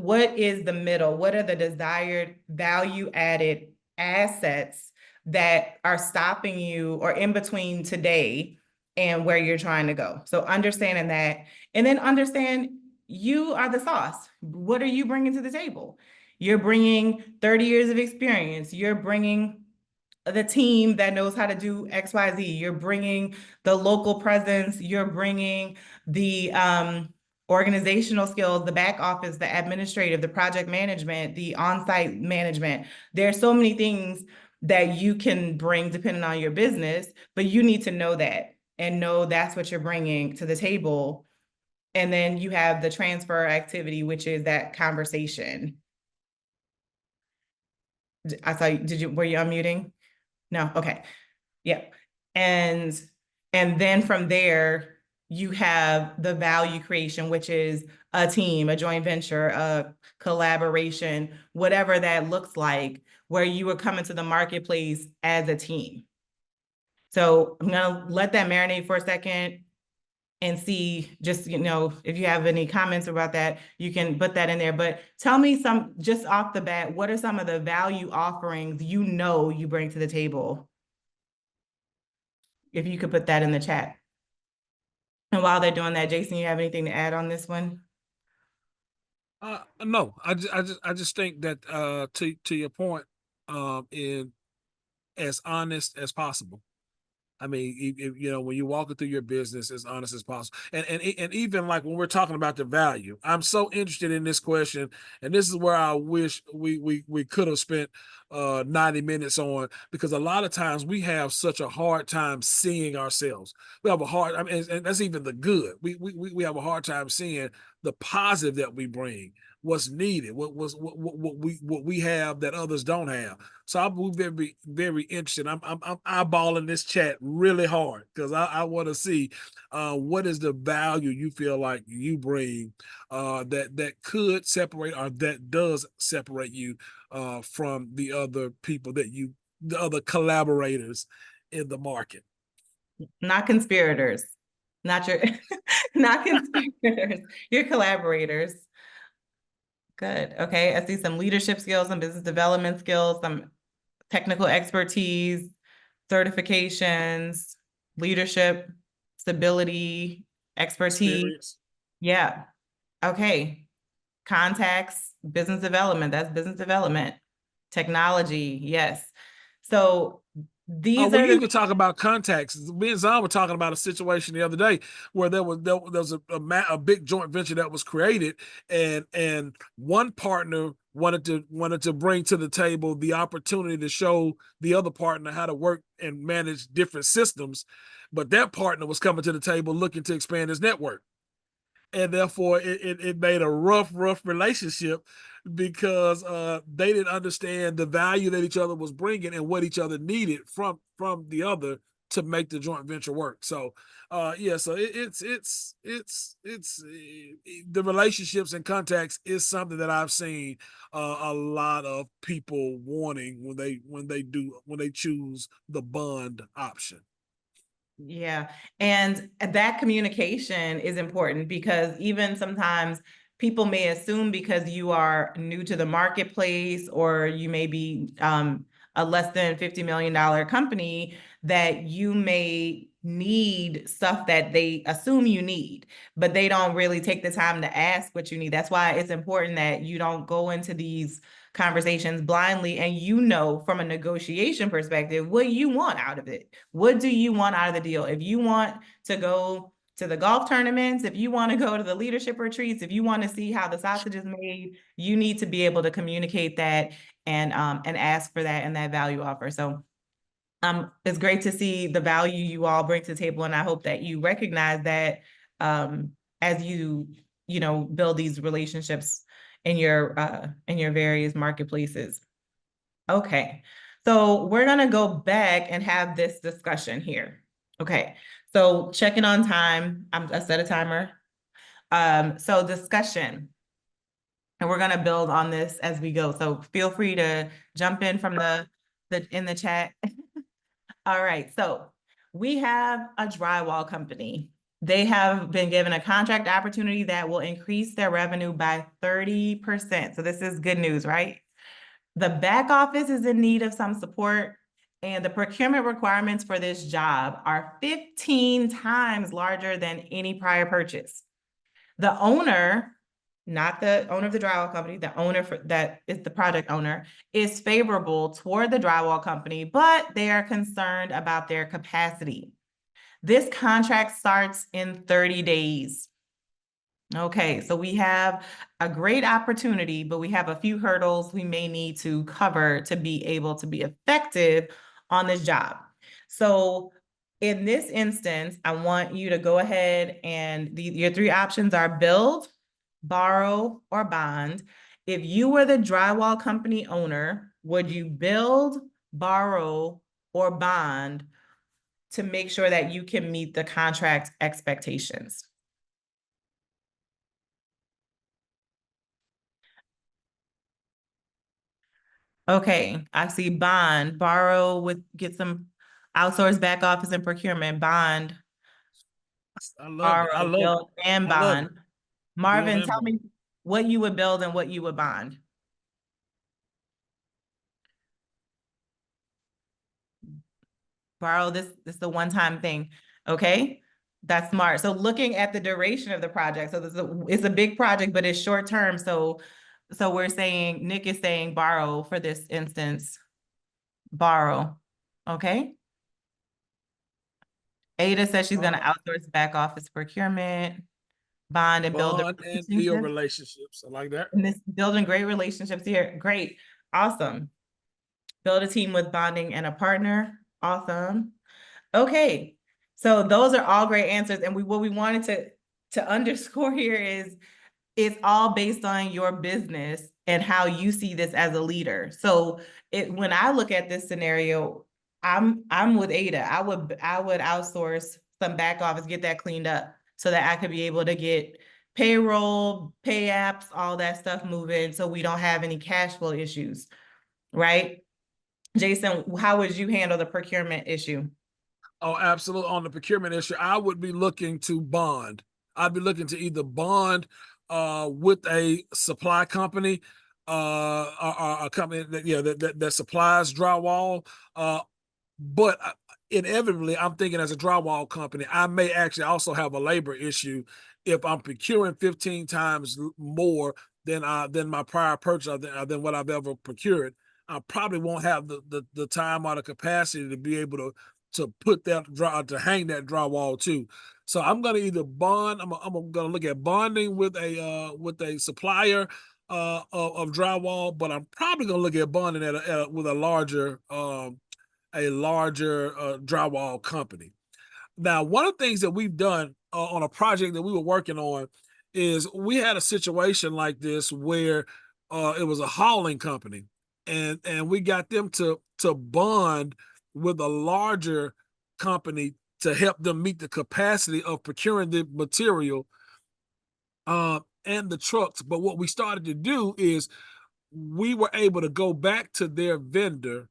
What is the middle? What are the desired value added assets that are stopping you or in between today and where you're trying to go? So understanding that, and then understand you are the sauce. What are you bringing to the table? You're bringing 30 years of experience. You're bringing the team that knows how to do X, Y, Z. You're bringing the local presence. You're bringing the organizational skills, the back office, the administrative, the project management, the on-site management. There are so many things that you can bring depending on your business, but you need to know that and know that's what you're bringing to the table. And then you have the transfer activity, which is that conversation. I saw you, were you unmuting? No, okay. Yeah. And then from there, you have the value creation, which is a team, a joint venture, a collaboration, whatever that looks like, where you are coming to the marketplace as a team. So I'm gonna let that marinate for a second and see, just, if you have any comments about that, you can put that in there. But tell me just off the bat, what are some of the value offerings you bring to the table? If you could put that in the chat. And while they're doing that, Jason, you have anything to add on this one? No, I just think that to your point, in as honest as possible. I mean, when you're walking through your business, as honest as possible, and even like when we're talking about the value, I'm so interested in this question, and this is where I wish we could have spent 90 minutes on, because a lot of times we have such a hard time seeing ourselves. We have a hard, I mean, and that's even the good. We have a hard time seeing the positive that we bring, what's needed, what we have that others don't have. So I'm very, very interested. I'm eyeballing this chat really hard, because I want to see what is the value you feel like you bring that could separate, or that does separate you from the other people the other collaborators in the market. Not conspirators, not conspirators, your collaborators. Good. Okay. I see some leadership skills, some business development skills, some technical expertise, certifications, leadership, stability, expertise. Experience. Yeah. Okay. Contacts, business development. That's business development. Technology. Yes. So These We are the even talk about contacts. Me and Zon were talking about a situation the other day where there was a big joint venture that was created, and one partner wanted to bring to the table the opportunity to show the other partner how to work and manage different systems, but that partner was coming to the table looking to expand his network, and therefore it made a rough relationship because they didn't understand the value that each other was bringing and what each other needed from the other to make the joint venture work. So yeah, so the relationships and contacts is something that I've seen a lot of people wanting when they choose the bond option. Yeah, and that communication is important because even sometimes people may assume because you are new to the marketplace or you may be a less than $50 million company that you may need stuff that they assume you need, but they don't really take the time to ask what you need. That's why it's important that you don't go into these conversations blindly and you know from a negotiation perspective what you want out of it. What do you want out of the deal? If you want to go to the golf tournaments, if you want to go to the leadership retreats, if you want to see how the sausage is made, you need to be able to communicate that and ask for that and that value offer. So it's great to see the value you all bring to the table, and I hope that you recognize that as you build these relationships in your various marketplaces. Okay, so we're gonna go back and have this discussion here. Okay, so checking on time. I set a timer. So discussion, and we're gonna build on this as we go. So feel free to jump in from in the chat. All right, so we have a drywall company. They have been given a contract opportunity that will increase their revenue by 30%. So this is good news, right? The back office is in need of some support, and the procurement requirements for this job are 15 times larger than any prior purchase. The owner, not the owner of the drywall company, the owner that is the project owner, is favorable toward the drywall company, but they are concerned about their capacity. This contract starts in 30 days. Okay, so we have a great opportunity, but we have a few hurdles we may need to cover to be able to be effective on this job. So in this instance, I want you to go ahead and your three options are build, borrow, or bond. If you were the drywall company owner, would you build, borrow, or bond to make sure that you can meet the contract expectations? Okay, I see bond, borrow with, get some outsourced back office and procurement, bond, I love it. I borrow, love build, it. and I love bond. it. Marvin, Build and tell bond. me what you would build and what you would bond. Borrow, this is the one-time thing, okay? That's smart. So looking at the duration of the project, so it's a big project, but it's short-term, so we're saying, Nick is saying borrow for this instance, borrow, okay? Ada says she's gonna outsource back office procurement, bond and build Bond and build relationships. I like that. and this building great relationships here. Great, awesome. Build a team with bonding and a partner. Awesome. Okay, so those are all great answers. And what we wanted to underscore here is it's all based on your business and how you see this as a leader. So when I look at this scenario, I'm with Ada. I would outsource some back office, get that cleaned up so that I could be able to get payroll, pay apps, all that stuff moving so we don't have any cash flow issues, right? Jason, how would you handle the procurement issue? Oh, absolutely. On the procurement issue, I would be looking to bond. I'd be looking to either bond with a supply company, or a company that supplies drywall. But inevitably, I'm thinking as a drywall company, I may actually also have a labor issue if I'm procuring 15 times more than my prior purchase than what I've ever procured. I probably won't have the time or the capacity to be able to put that to hang that drywall too. So I'm gonna either bond. I'm gonna look at bonding with a supplier of drywall, but I'm probably gonna look at bonding with a larger drywall company. Now, one of the things that we've done on a project that we were working on is we had a situation like this where it was a hauling company, and we got them to bond with a larger company to help them meet the capacity of procuring the material and the trucks. But what we started to do is we were able to go back to their vendor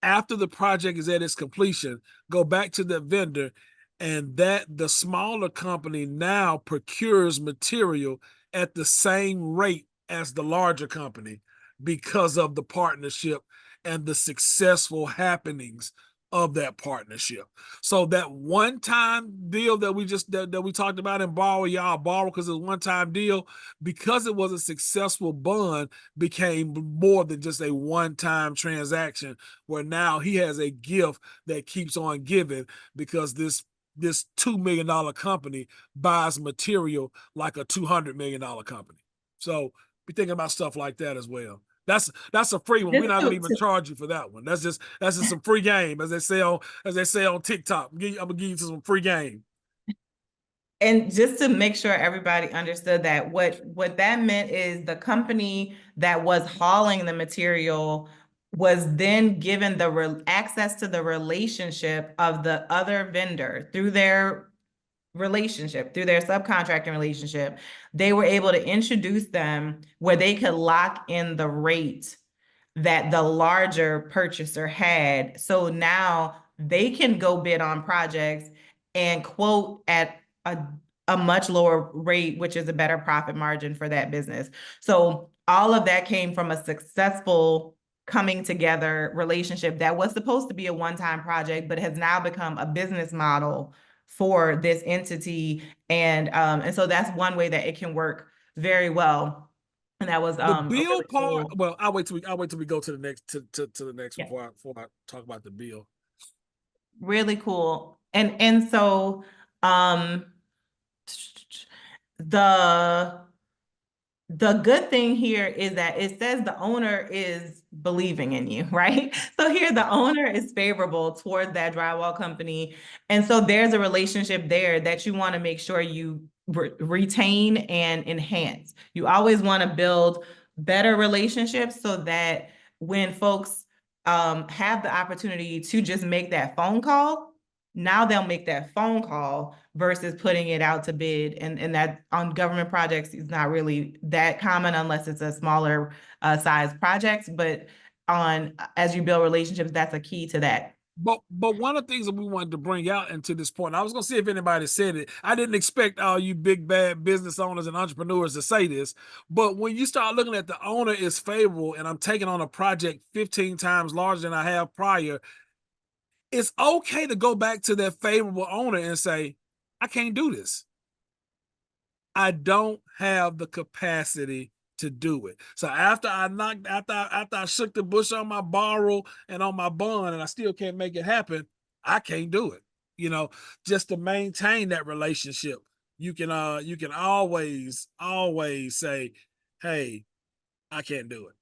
after the project is at its completion, go back to the vendor, and that the smaller company now procures material at the same rate as the larger company because of the partnership and the successful happenings of that partnership. So that one-time deal that we talked about in borrow because it's a one-time deal, because it was a successful bond, became more than just a one-time transaction where now he has a gift that keeps on giving because this $2 million company buys material like a $200 million company. So be thinking about stuff like that as well. That's a free one. We're not gonna even charge you for that one. That's just some free game, as they say on TikTok. I'm gonna give you some free game. And just to make sure everybody understood that what that meant is the company that was hauling the material was then given the access to the relationship of the other vendor through their relationship, through their subcontracting relationship. They were able to introduce them where they could lock in the rate that the larger purchaser had. So now they can go bid on projects and quote at a much lower rate, which is a better profit margin for that business. So all of that came from a successful coming together relationship that was supposed to be a one-time project, but has now become a business model for this entity. And so that's one way that it can work very well. And that was the bill really part. cool. Well, I'll wait till we go to the next to the next Yeah. before I talk about the bill. Really cool. And so the good thing here is that it says the owner is believing in you, right? So here the owner is favorable toward that drywall company. And so there's a relationship there that you want to make sure you retain and enhance. You always want to build better relationships so that when folks have the opportunity to just make that phone call, now they'll make that phone call versus putting it out to bid. And that on government projects is not really that common unless it's a smaller size project. But as you build relationships, that's a key to that. But one of the things that we wanted to bring out into this point, I was gonna see if anybody said it. I didn't expect all you big bad business owners and entrepreneurs to say this, but when you start looking at the owner is favorable and I'm taking on a project 15 times larger than I have prior, it's okay to go back to that favorable owner and say, I can't do this. I don't have the capacity to do it. So after I shook the bush on my borrow and on my bond and I still can't make it happen, I can't do it. Just to maintain that relationship, you can always say, hey, I can't do it.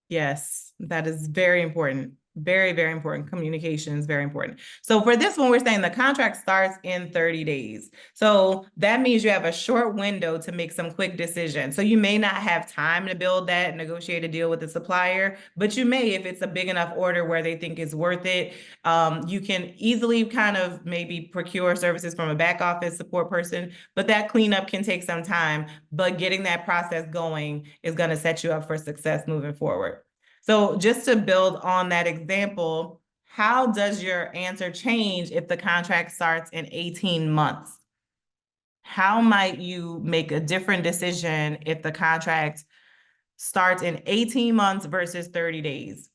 Yes, that is very important. Very, very important. Communication is very important. So for this one, we're saying the contract starts in 30 days. So that means you have a short window to make some quick decisions. So you may not have time to build that, negotiate a deal with the supplier, but you may, if it's a big enough order where they think it's worth it, you can easily kind of maybe procure services from a back office support person, but that cleanup can take some time. But getting that process going is going to set you up for success moving forward. So just to build on that example, how does your answer change if the contract starts in 18 months? How might you make a different decision if the contract starts in 18 months versus 30 days?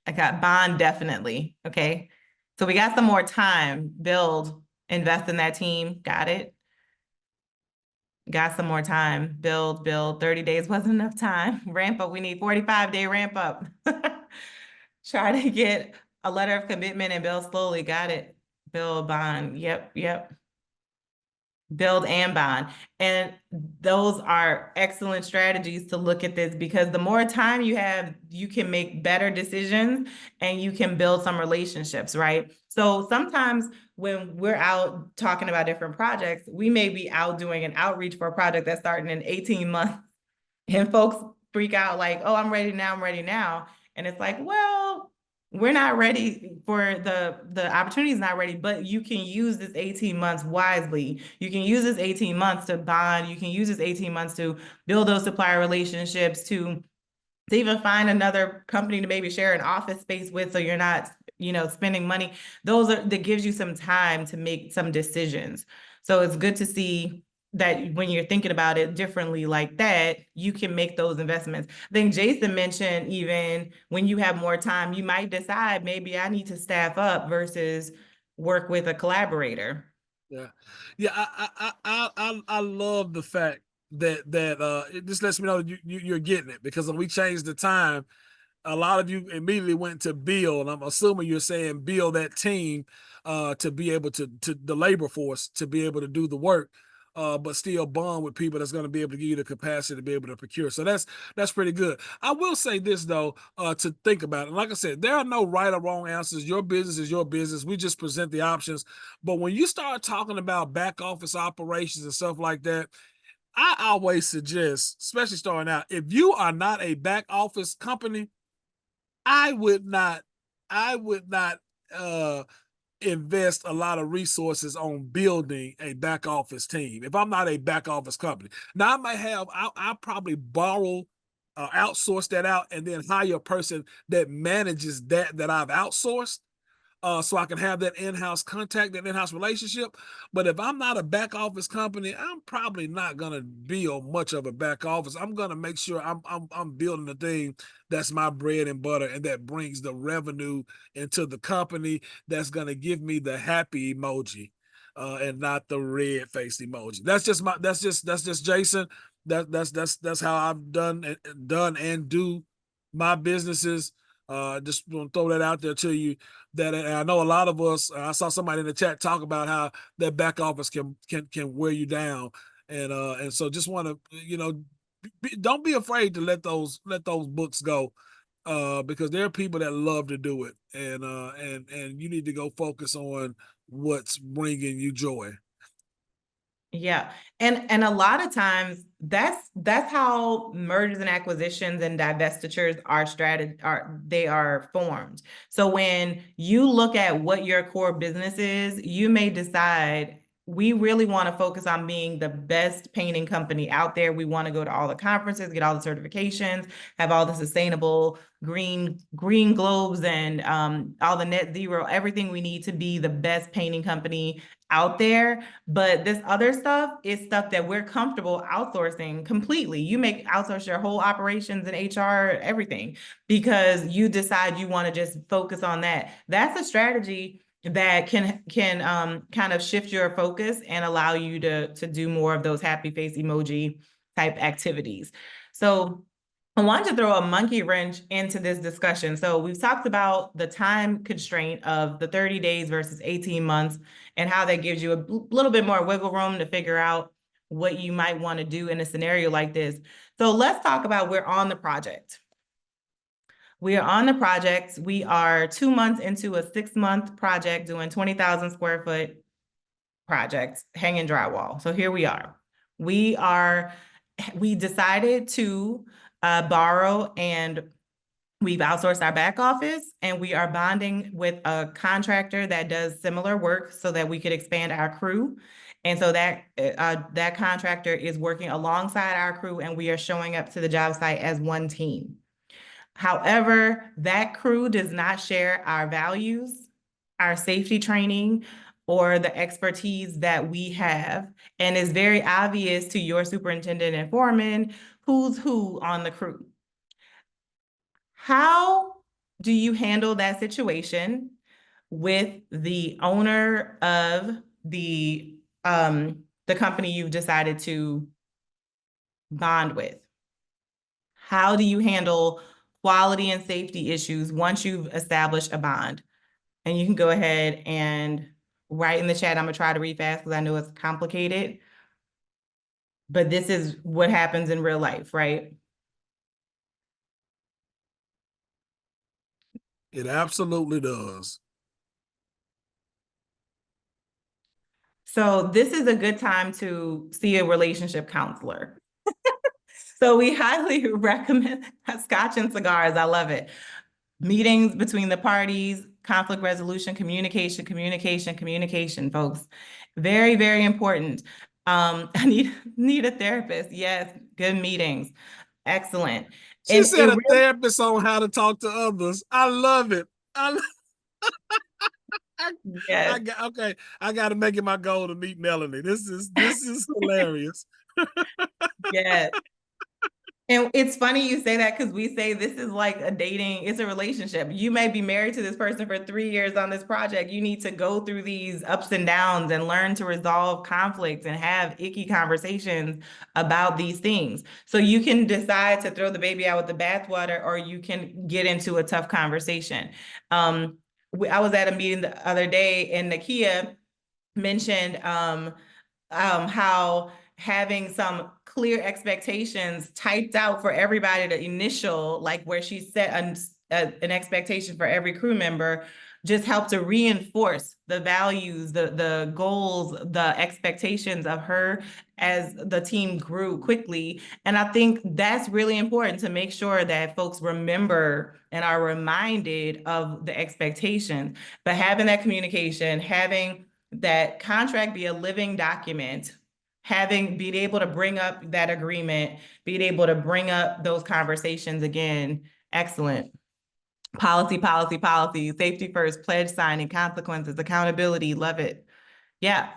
I got bond definitely, okay? So we got some more time, build, invest in that team, got it? got some more time. Build, 30 days wasn't enough time. Ramp up, we need 45-day ramp up. Try to get a letter of commitment and build slowly. Got it. Build, bond. Yep. Build and bond. And those are excellent strategies to look at this, because the more time you have, you can make better decisions and you can build some relationships, right? So sometimes when we're out talking about different projects, we may be out doing an outreach for a project that's starting in 18 months, and folks freak out like, oh, I'm ready now. And it's like, well, we're not ready for the opportunity is not ready, but you can use this 18 months wisely. You can use this 18 months to bond. You can use this 18 months to build those supplier relationships, to even find another company to maybe share an office space with, so you're not, spending money. That gives you some time to make some decisions. So it's good to see that when you're thinking about it differently like that, you can make those investments. I think Jason mentioned, even when you have more time, you might decide maybe I need to staff up versus work with a collaborator. Yeah, I love the fact that it just lets me know you're getting it, because when we changed the time, a lot of you immediately went to build. I'm assuming you're saying build that team to be able to the labor force to be able to do the work, but still bond with people that's going to be able to give you the capacity to be able to procure. So that's pretty good. I will say this though, to think about it. Like I said, there are no right or wrong answers. Your business is your business. We just present the options. But when you start talking about back office operations and stuff like that, I always suggest, especially starting out, if you are not a back office company, I would not uh invest a lot of resources on building a back office team if I'm not a back office company. Now I might have I'll probably borrow outsource that out and then hire a person that manages that I've outsourced, so I can have that in-house contact, that in-house relationship. But if I'm not a back office company, I'm probably not gonna build much of a back office. I'm gonna make sure I'm building the thing that's my bread and butter and that brings the revenue into the company, that's gonna give me the happy emoji, and not the red face emoji. That's just Jason. That's how I've done and do my businesses. Just want to throw that out there to you. That, and I know a lot of us. I saw somebody in the chat talk about how that back office can wear you down, and so just want to don't be afraid to let those books go, because there are people that love to do it, and you need to go focus on what's bringing you joy. Yeah. And a lot of times that's how mergers and acquisitions and divestitures are formed. So when you look at what your core business is, you may decide, we really want to focus on being the best painting company out there. We want to go to all the conferences, get all the certifications, have all the sustainable green globes, and all the net zero, everything we need to be the best painting company out there. But this other stuff is stuff that we're comfortable outsourcing completely. You may outsource your whole operations and HR, everything, because you decide you want to just focus on that. That's a strategy that can kind of shift your focus and allow you to do more of those happy face emoji type activities. So I wanted to throw a monkey wrench into this discussion. So we've talked about the time constraint of the 30 days versus 18 months and how that gives you a little bit more wiggle room to figure out what you might want to do in a scenario like this. So let's talk about, we're on the project. We are on the project. We are 2 months into a 6-month project doing 20,000 square foot project, hanging drywall. So here we are. We decided to borrow, and we've outsourced our back office, and we are bonding with a contractor that does similar work so that we could expand our crew. And so that contractor is working alongside our crew, and we are showing up to the job site as one team. However, that crew does not share our values, our safety training, or the expertise that we have. And it's very obvious to your superintendent and foreman who's who on the crew. How do you handle that situation with the owner of the company you've decided to bond with? How do you handle quality and safety issues once you've established a bond? And you can go ahead and write in the chat. I'm gonna try to read fast because I know it's complicated. But this is what happens in real life, right? It absolutely does. So this is a good time to see a relationship counselor. So we highly recommend Scotch and Cigars. I love it. Meetings between the parties, conflict resolution, communication, communication, communication, folks. Very, very important. I need a therapist. Yes, good meetings. Excellent. She And said a therapist on how to talk to others. I love it. yes. Okay. I got to make it my goal to meet Melanie. This is hilarious. Yes. And it's funny you say that because we say this is like a dating, it's a relationship. You may be married to this person for 3 years on this project. You need to go through these ups and downs and learn to resolve conflicts and have icky conversations about these things. So you can decide to throw the baby out with the bathwater, or you can get into a tough conversation. I was at a meeting the other day, and Nakia mentioned how having some clear expectations typed out for everybody to initial, like where she set an expectation for every crew member, just helped to reinforce the values, the goals, the expectations of her as the team grew quickly. And I think that's really important to make sure that folks remember and are reminded of the expectations. But having that communication, having that contract be a living document, being able to bring up that agreement, being able to bring up those conversations again. Excellent. Policy, policy, policy, safety first, pledge signing, consequences, accountability, love it. Yeah,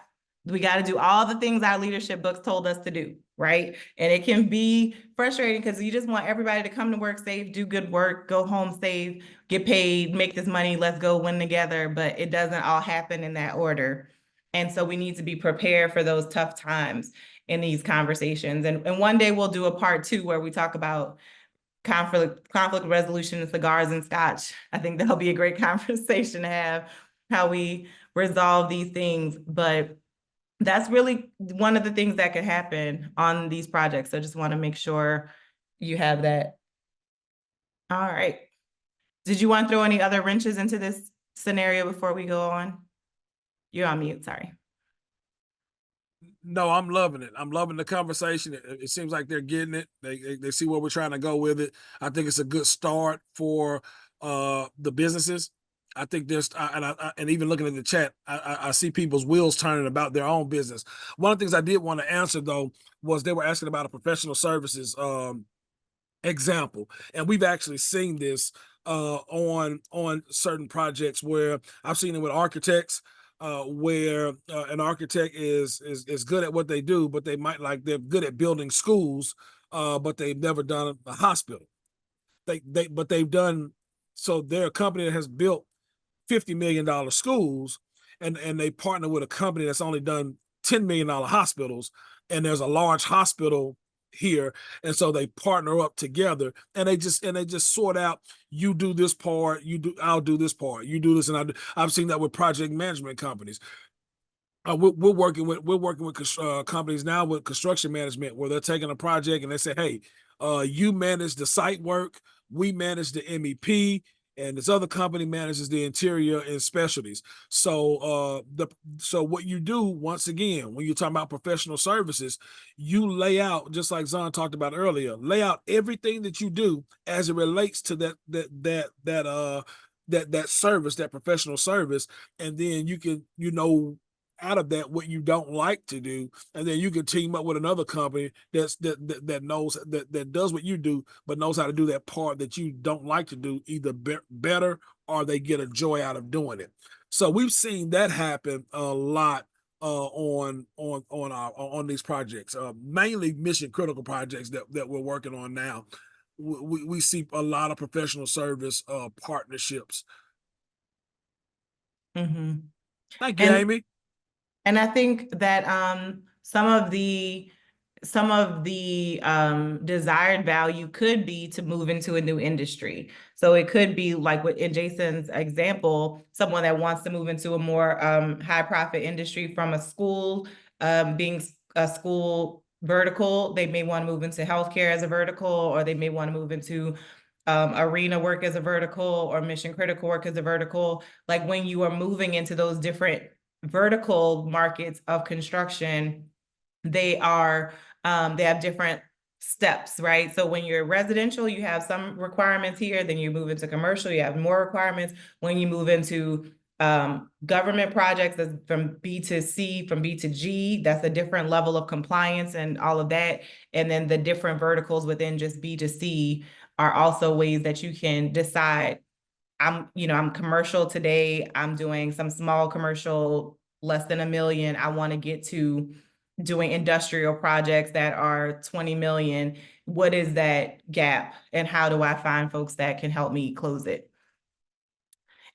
we got to do all the things our leadership books told us to do, right? And it can be frustrating because you just want everybody to come to work safe, do good work, go home safe, get paid, make this money, let's go win together. But it doesn't all happen in that order. And so we need to be prepared for those tough times in these conversations. And one day we'll do a part 2 where we talk about conflict resolution and cigars and scotch. I think that'll be a great conversation to have, how we resolve these things. But that's really one of the things that could happen on these projects. So I just want to make sure you have that. All right. Did you want to throw any other wrenches into this scenario before we go on? You're on mute, sorry. No, I'm loving it. I'm loving the conversation. It seems like they're getting it. They see where we're trying to go with it. I think it's a good start for the businesses. I think there's and even looking at the chat, I see people's wheels turning about their own business. One of the things I did want to answer though was they were asking about a professional services example, and we've actually seen this on certain projects where I've seen it with architects, where an architect is good at what they do, but they're good at building schools, but they've never done a hospital. But they've done, so they're a company that has built $50 million schools, and they partner with a company that's only done $10 million hospitals, and there's a large hospital here, and so they partner up together, and they just sort out, you do this part, I'll do this part, you do this, and I've seen that with project management companies. We're working with companies now with construction management, where they're taking a project and they say, hey, you manage the site work, we manage the MEP, and this other company manages the interior and specialties. So so what you do, once again, when you're talking about professional services, you lay out, just like Zon talked about earlier, lay out everything that you do as it relates to that service, that professional service, and then you can, out of that what you don't like to do, and then you can team up with another company that knows that does what you do, but knows how to do that part that you don't like to do, either better, or they get a joy out of doing it. So we've seen that happen a lot on these projects, mainly mission critical projects that we're working on now. We see a lot of professional service partnerships. Mm-hmm. Thank you, Amy. And I think that some of the some of the desired value could be to move into a new industry. So it could be like in Jason's example, someone that wants to move into a more high profit industry from a school, being a school vertical, they may want to move into healthcare as a vertical, or they may want to move into arena work as a vertical, or mission critical work as a vertical. Like when you are moving into those different vertical markets of construction, they have different steps, right? So when you're residential, you have some requirements here, then you move into commercial, you have more requirements. When you move into government projects, that's from B to C, from B to G, that's a different level of compliance and all of that. And then the different verticals within just B to C are also ways that you can decide, I'm commercial today, I'm doing some small commercial, less than $1 million. I want to get to doing industrial projects that are 20 million. What is that gap? And how do I find folks that can help me close it?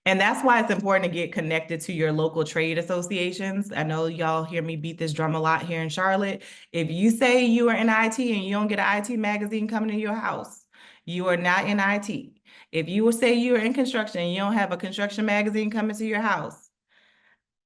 And that's why it's important to get connected to your local trade associations. I know y'all hear me beat this drum a lot here in Charlotte. If you say you are in IT and you don't get an IT magazine coming to your house, you are not in IT. If you say you're in construction and you don't have a construction magazine coming to your house,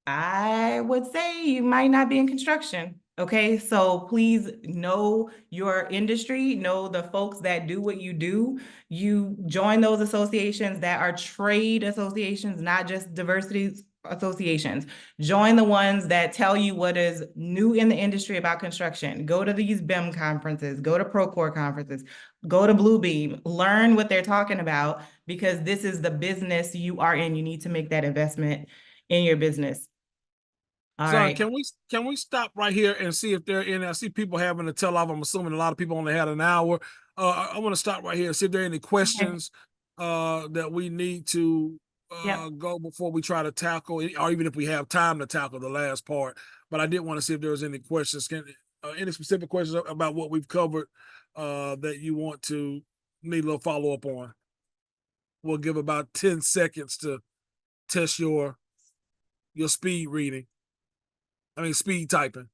I would say you might not be in construction. Okay, so please know your industry, know the folks that do what you do. You join those associations that are trade associations, not just diversity associations. Join the ones that tell you what is new in the industry about construction. Go to these BIM conferences, go to Procore conferences, go to Bluebeam, learn what they're talking about, because this is the business you are in. You need to make that investment in your business. All Son, right. can we stop right here and see if they're in? I see people having to tell off. I'm assuming a lot of people only had an hour. I want to stop right here and see if there are any questions that we need to Yep. go before we try to tackle, or even if we have time to tackle the last part. But I did want to see if there was any questions. Any specific questions about what we've covered that you want to need a little follow up on? We'll give about 10 seconds to test your speed reading. I mean, speed typing.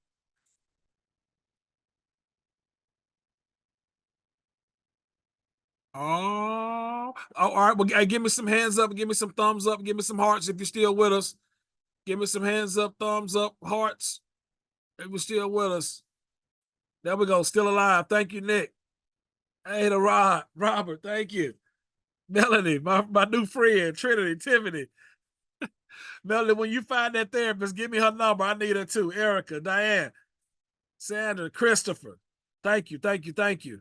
Oh, all right. Well, hey, give me some hands up. Give me some thumbs up. Give me some hearts if you're still with us. Give me some hands up, thumbs up, hearts if you're still with us. There we go. Still alive. Thank you, Nick. Hey, to Robert. Thank you. Melanie, my new friend, Trinity, Tiffany. Melanie, when you find that therapist, give me her number. I need her too. Erica, Diane, Sandra, Christopher. Thank you, thank you, thank you.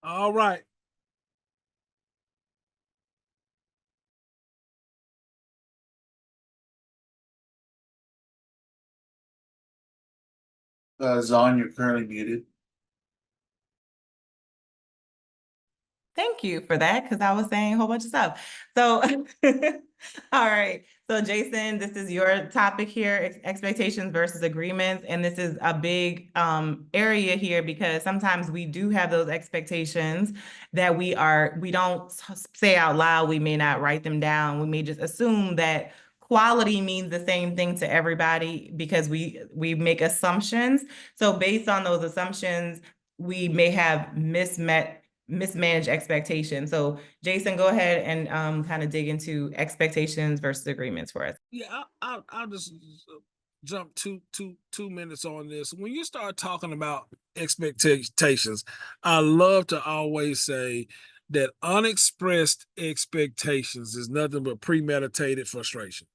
All right. Zon, you're currently muted. Thank you for that, because I was saying a whole bunch of stuff. So, all right. So Jason, this is your topic here, expectations versus agreements. And this is a big area here, because sometimes we do have those expectations that we don't say out loud. We may not write them down. We may just assume that quality means the same thing to everybody, because we make assumptions. So based on those assumptions, we may have mismanaged expectations. So Jason, go ahead and kind of dig into expectations versus agreements for us. Yeah, I'll just jump two minutes on this. When you start talking about expectations, I love to always say that unexpressed expectations is nothing but premeditated frustration.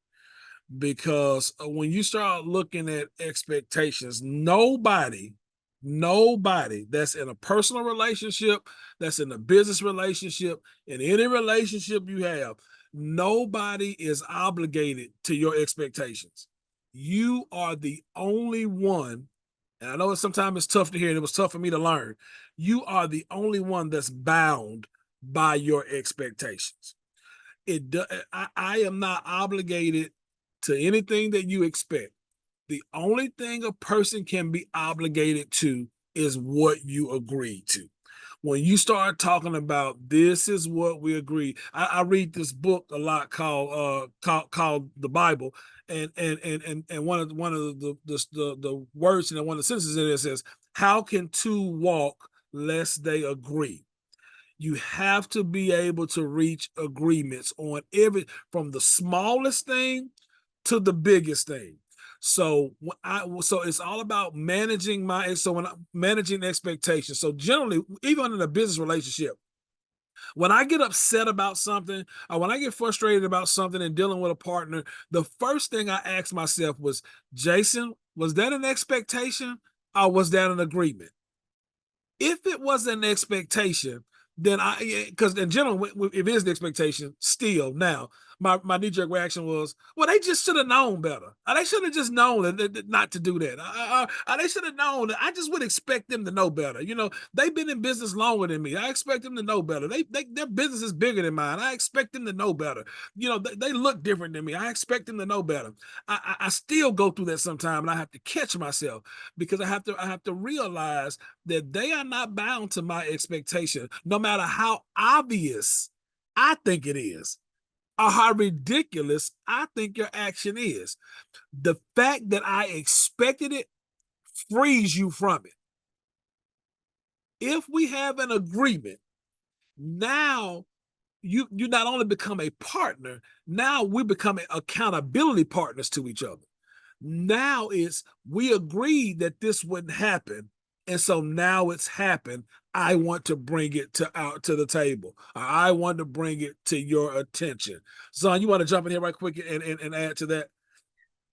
Because when you start looking at expectations, nobody that's in a personal relationship, that's in a business relationship, in any relationship you have, nobody is obligated to your expectations. You are the only one, and I know sometimes it's tough to hear, and it was tough for me to learn. You are the only one that's bound by your expectations. I am not obligated to anything that you expect. The only thing a person can be obligated to is what you agree to. When you start talking about this is what we agree. I read this book a lot called the Bible, and one of the words and one of the sentences in it says, "How can two walk lest they agree?" You have to be able to reach agreements on from the smallest thing to the biggest thing. So so it's all about managing when I'm managing expectations. So generally, even in a business relationship, when I get upset about something or when I get frustrated about something and dealing with a partner, the first thing I asked myself was, Jason, was that an expectation or was that an agreement? If it was an expectation, then because in general, if it is the expectation, still now, my knee-jerk reaction was, well, they just should have known better. They should have just known not to do that. They should have known that. I just would expect them to know better. They've been in business longer than me. I expect them to know better. Their business is bigger than mine. I expect them to know better. They look different than me. I expect them to know better. I still go through that sometimes, and I have to catch myself because I have to realize that they are not bound to my expectation, no matter how obvious I think it is or how ridiculous I think your action is. The fact that I expected it frees you from it. If we have an agreement, now you not only become a partner, now we're becoming accountability partners to each other. Now we agreed that this wouldn't happen. And so now it's happened. I want to bring it out to the table. I want to bring it to your attention. Zon, you want to jump in here right quick and add to that?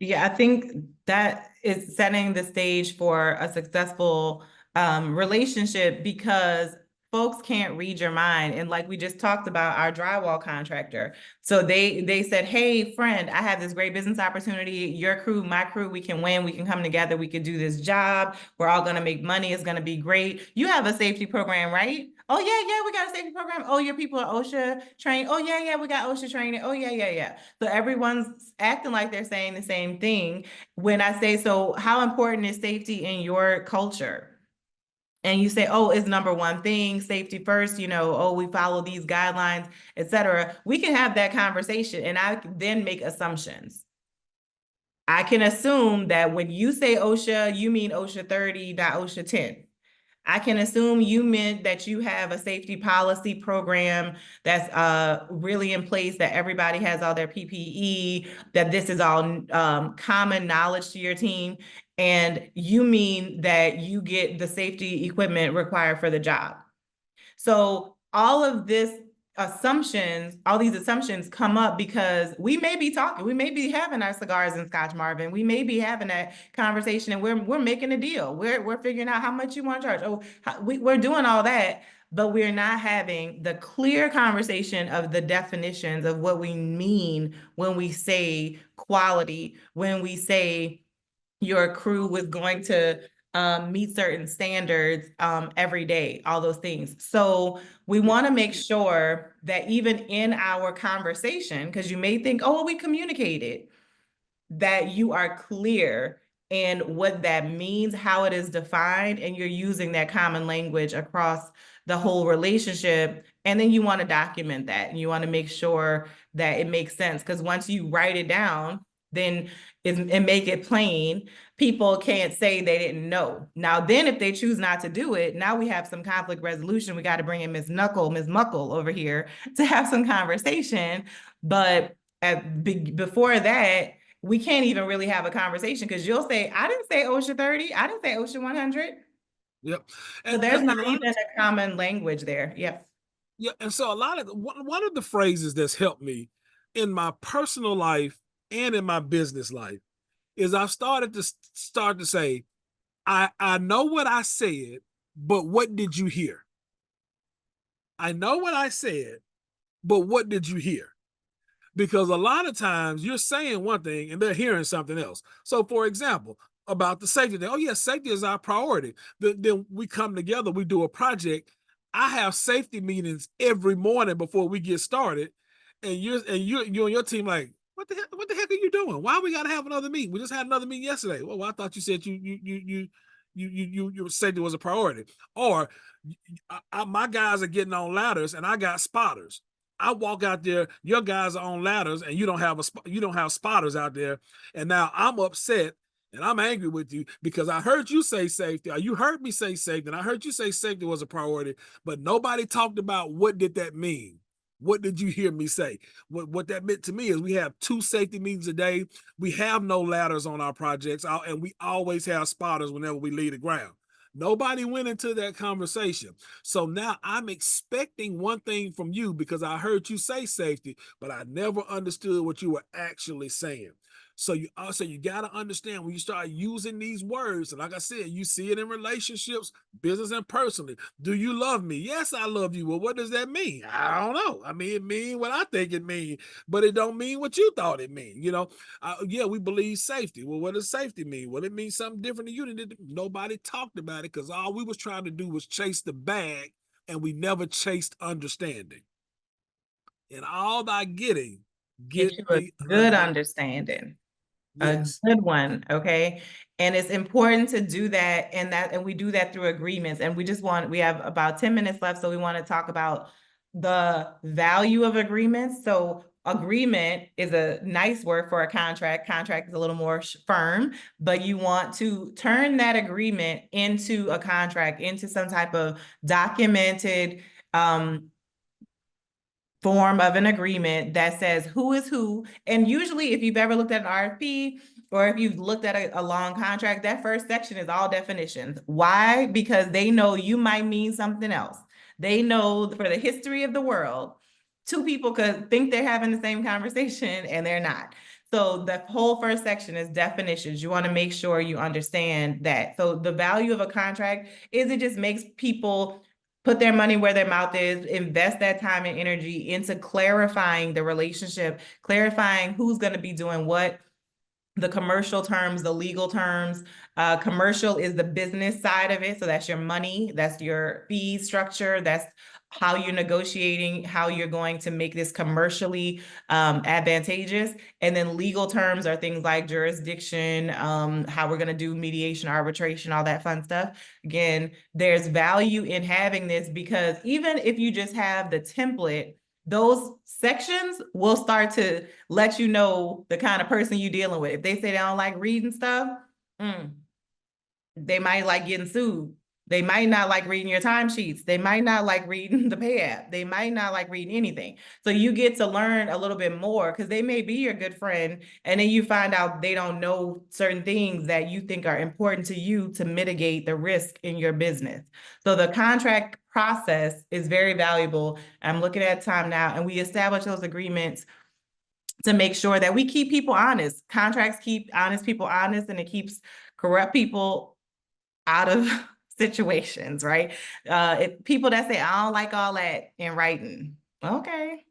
Yeah, I think that is setting the stage for a successful relationship because folks can't read your mind. And like we just talked about, our drywall contractor. So they said, hey, friend, I have this great business opportunity. Your crew, my crew, we can win. We can come together. We can do this job. We're all going to make money. It's going to be great. You have a safety program, right? Oh, yeah, we got a safety program. Oh, your people are OSHA trained. Oh, yeah, we got OSHA training. Oh, yeah. So everyone's acting like they're saying the same thing. When I say, so how important is safety in your culture? And you say, oh, it's number one thing, safety first, oh, we follow these guidelines, et cetera. We can have that conversation and I then make assumptions. I can assume that when you say OSHA, you mean OSHA 30, not OSHA 10. I can assume you meant that you have a safety policy program that's really in place, that everybody has all their PPE, that this is all common knowledge to your team. And you mean that you get the safety equipment required for the job. So all of these assumptions come up because we may be talking, we may be having our cigars and Scotch Marvin, we may be having that conversation and we're making a deal. We're figuring out how much you want to charge. Oh, we're doing all that, but we're not having the clear conversation of the definitions of what we mean when we say quality, when we say your crew was going to meet certain standards every day, all those things. So we want to make sure that even in our conversation, because you may think, oh, well, we communicated, that you are clear in what that means, how it is defined, and you're using that common language across the whole relationship. And then you want to document that and you want to make sure that it makes sense. Because once you write it down, then and make it plain, people can't say they didn't know. Now, then if they choose not to do it, now we have some conflict resolution. We got to bring in Ms. Muckle over here to have some conversation. But before that, we can't even really have a conversation because you'll say, I didn't say OSHA 30. I didn't say OSHA 100. Yep. So there's not even a common language there. Yep. Yeah. And so one of the phrases that's helped me in my personal life and in my business life is I've started to say, I know what I said, but what did you hear? I know what I said, but what did you hear? Because a lot of times you're saying one thing and they're hearing something else. So for example, about the safety thing, oh yeah, safety is our priority. Then we come together, we do a project. I have safety meetings every morning before we get started. And you and your team like, what the heck are you doing? Why we gotta have another meeting? We just had another meeting yesterday. Well, I thought you said you you safety was a priority. Or my guys are getting on ladders and I got spotters. I walk out there, your guys are on ladders and you don't have spotters out there. And now I'm upset and I'm angry with you because I heard you say safety, or you heard me say safety, and I heard you say safety was a priority, but nobody talked about what did that mean? What did you hear me say? What that meant to me is we have 2 safety meetings a day. We have no ladders on our projects, and we always have spotters whenever we leave the ground. Nobody went into that conversation. So now I'm expecting one thing from you because I heard you say safety, but I never understood what you were actually saying. So you got to understand when you start using these words, and like I said, you see it in relationships, business and personally. Do you love me? Yes, I love you. Well, what does that mean? I don't know. I mean, it means what I think it means, but it don't mean what you thought it mean. Yeah, we believe safety. Well, what does safety mean? Well, it means something different to you. Nobody talked about it because all we was trying to do was chase the bag, and we never chased understanding. And all by getting, Get you a good understanding. Yes. A good one, okay? And it's important to do that, and we do that through agreements. And we have about 10 minutes left, so we want to talk about the value of agreements. So agreement is a nice word for a contract. Contract is a little more firm, but you want to turn that agreement into a contract, into some type of documented form of an agreement that says who is who. And usually if you've ever looked at an RFP or if you've looked at a long contract, that first section is all definitions. Why? Because they know you might mean something else. They know for the history of the world, 2 people could think they're having the same conversation and they're not. So the whole first section is definitions. You want to make sure you understand that. So the value of a contract is it just makes people put their money where their mouth is, invest that time and energy into clarifying the relationship, clarifying who's going to be doing what, the commercial terms, the legal terms. Commercial is the business side of it. So that's your money, that's your fee structure, that's how you're negotiating, how you're going to make this commercially advantageous. And then legal terms are things like jurisdiction, how we're going to do mediation, arbitration, all that fun stuff. Again, there's value in having this because even if you just have the template, those sections will start to let you know the kind of person you're dealing with. If they say they don't like reading stuff, they might like getting sued. They might not like reading your timesheets. They might not like reading the pay app. They might not like reading anything. So you get to learn a little bit more because they may be your good friend. And then you find out they don't know certain things that you think are important to you to mitigate the risk in your business. So the contract process is very valuable. I'm looking at time now, and we establish those agreements to make sure that we keep people honest. Contracts keep honest people honest, and it keeps corrupt people out of situations, right? If people that say, I don't like all that in writing. Okay.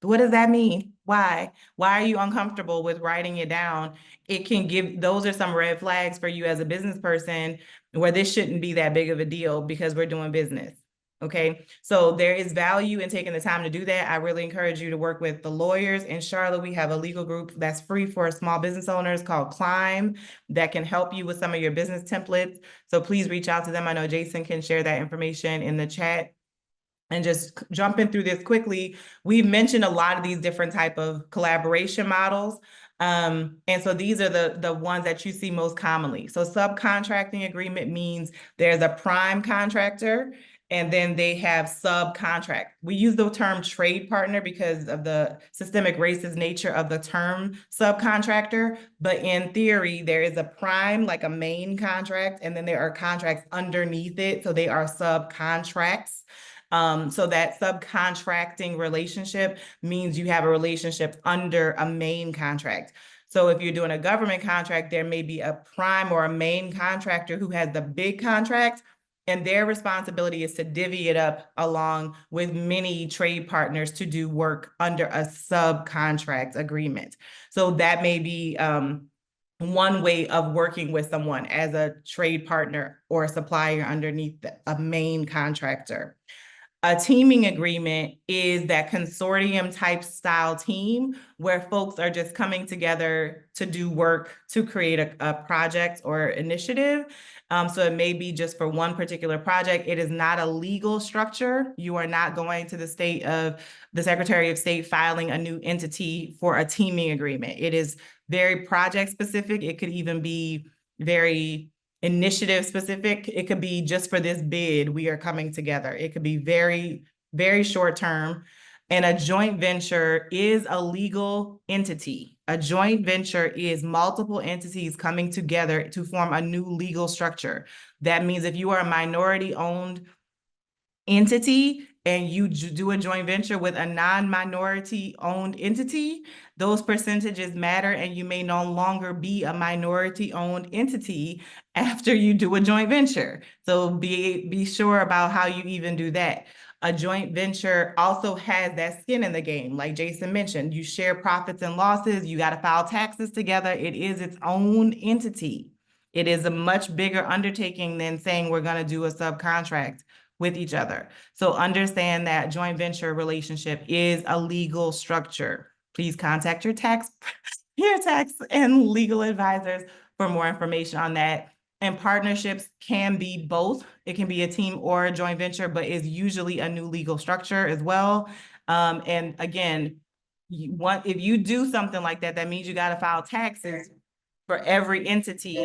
What does that mean? Why? Why are you uncomfortable with writing it down? Those are some red flags for you as a business person where this shouldn't be that big of a deal because we're doing business. Okay, so there is value in taking the time to do that. I really encourage you to work with the lawyers. In Charlotte, we have a legal group that's free for small business owners called Climb that can help you with some of your business templates. So please reach out to them. I know Jason can share that information in the chat. And just jumping through this quickly, we've mentioned a lot of these different type of collaboration models. And so these are the ones that you see most commonly. So subcontracting agreement means there's a prime contractor and then they have subcontract. We use the term trade partner because of the systemic racist nature of the term subcontractor. But in theory, there is a prime, like a main contract, and then there are contracts underneath it. So they are subcontracts. So that subcontracting relationship means you have a relationship under a main contract. So if you're doing a government contract, there may be a prime or a main contractor who has the big contract, and their responsibility is to divvy it up along with many trade partners to do work under a subcontract agreement. So that may be one way of working with someone as a trade partner or a supplier underneath a main contractor. A teaming agreement is that consortium type style team where folks are just coming together to do work to create a project or initiative. So it may be just for one particular project. It is not a legal structure. You are not going to the Secretary of State filing a new entity for a teaming agreement. It is very project specific. It could even be very initiative specific. It could be just for this bid, we are coming together. It could be very, very short term. And a joint venture is a legal entity. A joint venture is multiple entities coming together to form a new legal structure. That means if you are a minority owned entity and you do a joint venture with a non-minority owned entity, those percentages matter and you may no longer be a minority owned entity after you do a joint venture. So be sure about how you even do that. A joint venture also has that skin in the game. Like Jason mentioned, you share profits and losses, you got to file taxes together. It is its own entity. It is a much bigger undertaking than saying we're going to do a subcontract with each other. So understand that joint venture relationship is a legal structure. Please contact your tax and legal advisors for more information on that. And partnerships can be both. It can be a team or a joint venture, but is usually a new legal structure as well. And again, if you do something like that, that means you got to file taxes for every entity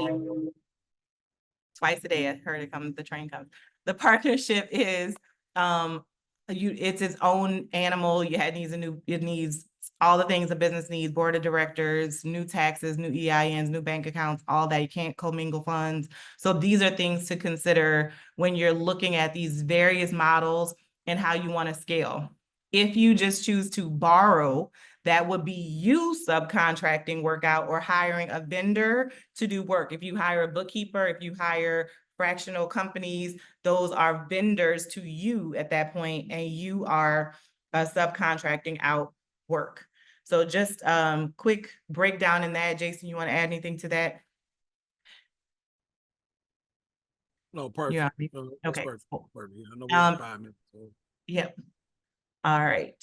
twice a day. I heard it comes, the train comes. The partnership is it's its own animal. It needs all the things a business needs: board of directors, new taxes, new EINs, new bank accounts, all that. You can't commingle funds. So these are things to consider when you're looking at these various models and how you want to scale. If you just choose to borrow, that would be you subcontracting work out or hiring a vendor to do work. If you hire a bookkeeper, if you hire fractional companies, those are vendors to you at that point, and you are subcontracting out work. So just quick breakdown in that. Jason, you want to add anything to that? No, perfect. Yeah. No, that's Okay. perfect. Perfect. I know we have 5 minutes. So. Yep. All right.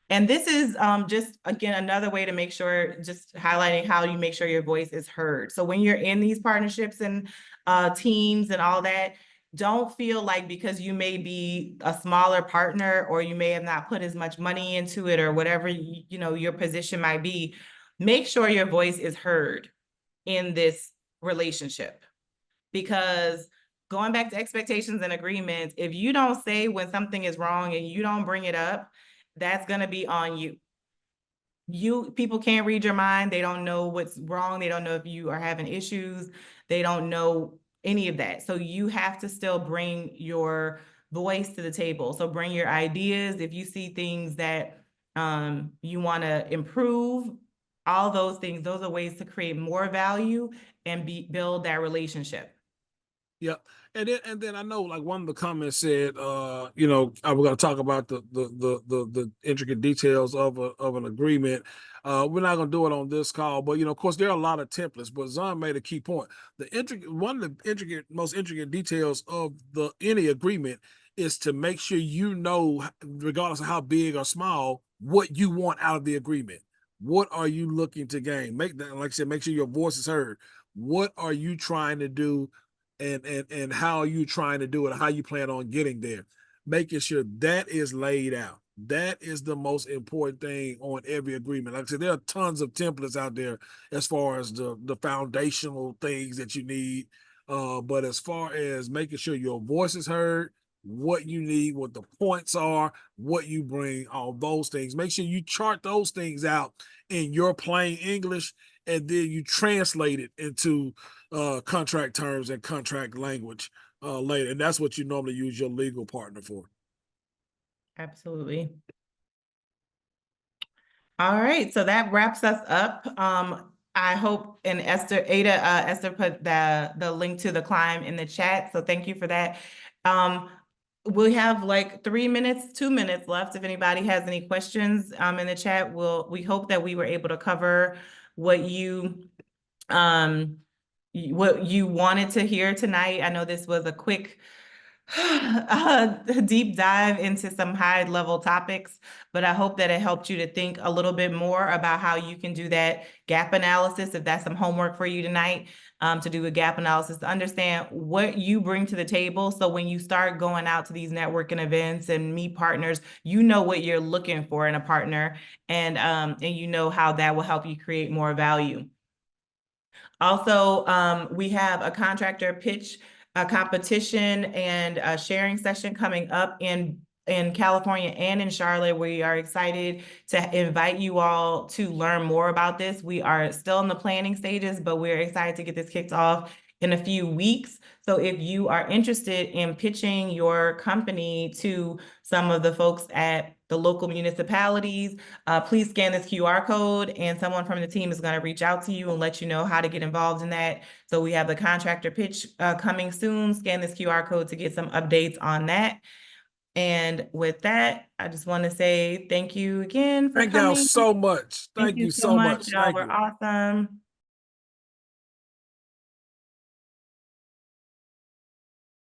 And this is just, again, another way to make sure, just highlighting how you make sure your voice is heard. So when you're in these partnerships and teams and all that, don't feel like because you may be a smaller partner or you may have not put as much money into it or whatever, your position might be, make sure your voice is heard in this relationship. Because going back to expectations and agreements, if you don't say when something is wrong and you don't bring it up, that's going to be on you. People can't read your mind. They don't know what's wrong. They don't know if you are having issues. They don't know any of that. So you have to still bring your voice to the table. So bring your ideas. If you see things that you want to improve, all those things, those are ways to create more value and build that relationship. Yeah. And then I know like one of the comments said, we're going to talk about the intricate details of an agreement. We're not going to do it on this call, but of course there are a lot of templates, but Zahn made a key point. One of the most intricate details of any agreement is to make sure regardless of how big or small, what you want out of the agreement. What are you looking to gain? Like I said, make sure your voice is heard. What are you trying to do? And how are you trying to do it? How you plan on getting there? Making sure that is laid out. That is the most important thing on every agreement. Like I said, there are tons of templates out there as far as the foundational things that you need. But as far as making sure your voice is heard, what you need, what the points are, what you bring, all those things. Make sure you chart those things out in your plain English, and then you translate it into contract terms and contract language later. And that's what you normally use your legal partner for. Absolutely. All right, so that wraps us up. I hope, and Esther put the link to the climb in the chat, so thank you for that. We have like 2 minutes left. If anybody has any questions in the chat, we hope that we were able to cover what you wanted to hear tonight. I know this was a quick a deep dive into some high level topics, but I hope that it helped you to think a little bit more about how you can do that gap analysis. If that's some homework for you tonight, to do a gap analysis, to understand what you bring to the table. So when you start going out to these networking events and meet partners, you know what you're looking for in a partner, and you know how that will help you create more value. Also, we have a contractor pitch, a competition and a sharing session coming up in California and in Charlotte. We are excited to invite you all to learn more about this. We are still in the planning stages, but we're excited to get this kicked off in a few weeks. So if you are interested in pitching your company to some of the folks at the local municipalities, please scan this QR code and someone from the team is going to reach out to you and let you know how to get involved in that. So we have the contractor pitch coming soon. Scan this QR code to get some updates on that. And with that, I just want to say thank you again for Thank y'all coming. so much. Thank you so much. Y'all Thank were you. awesome.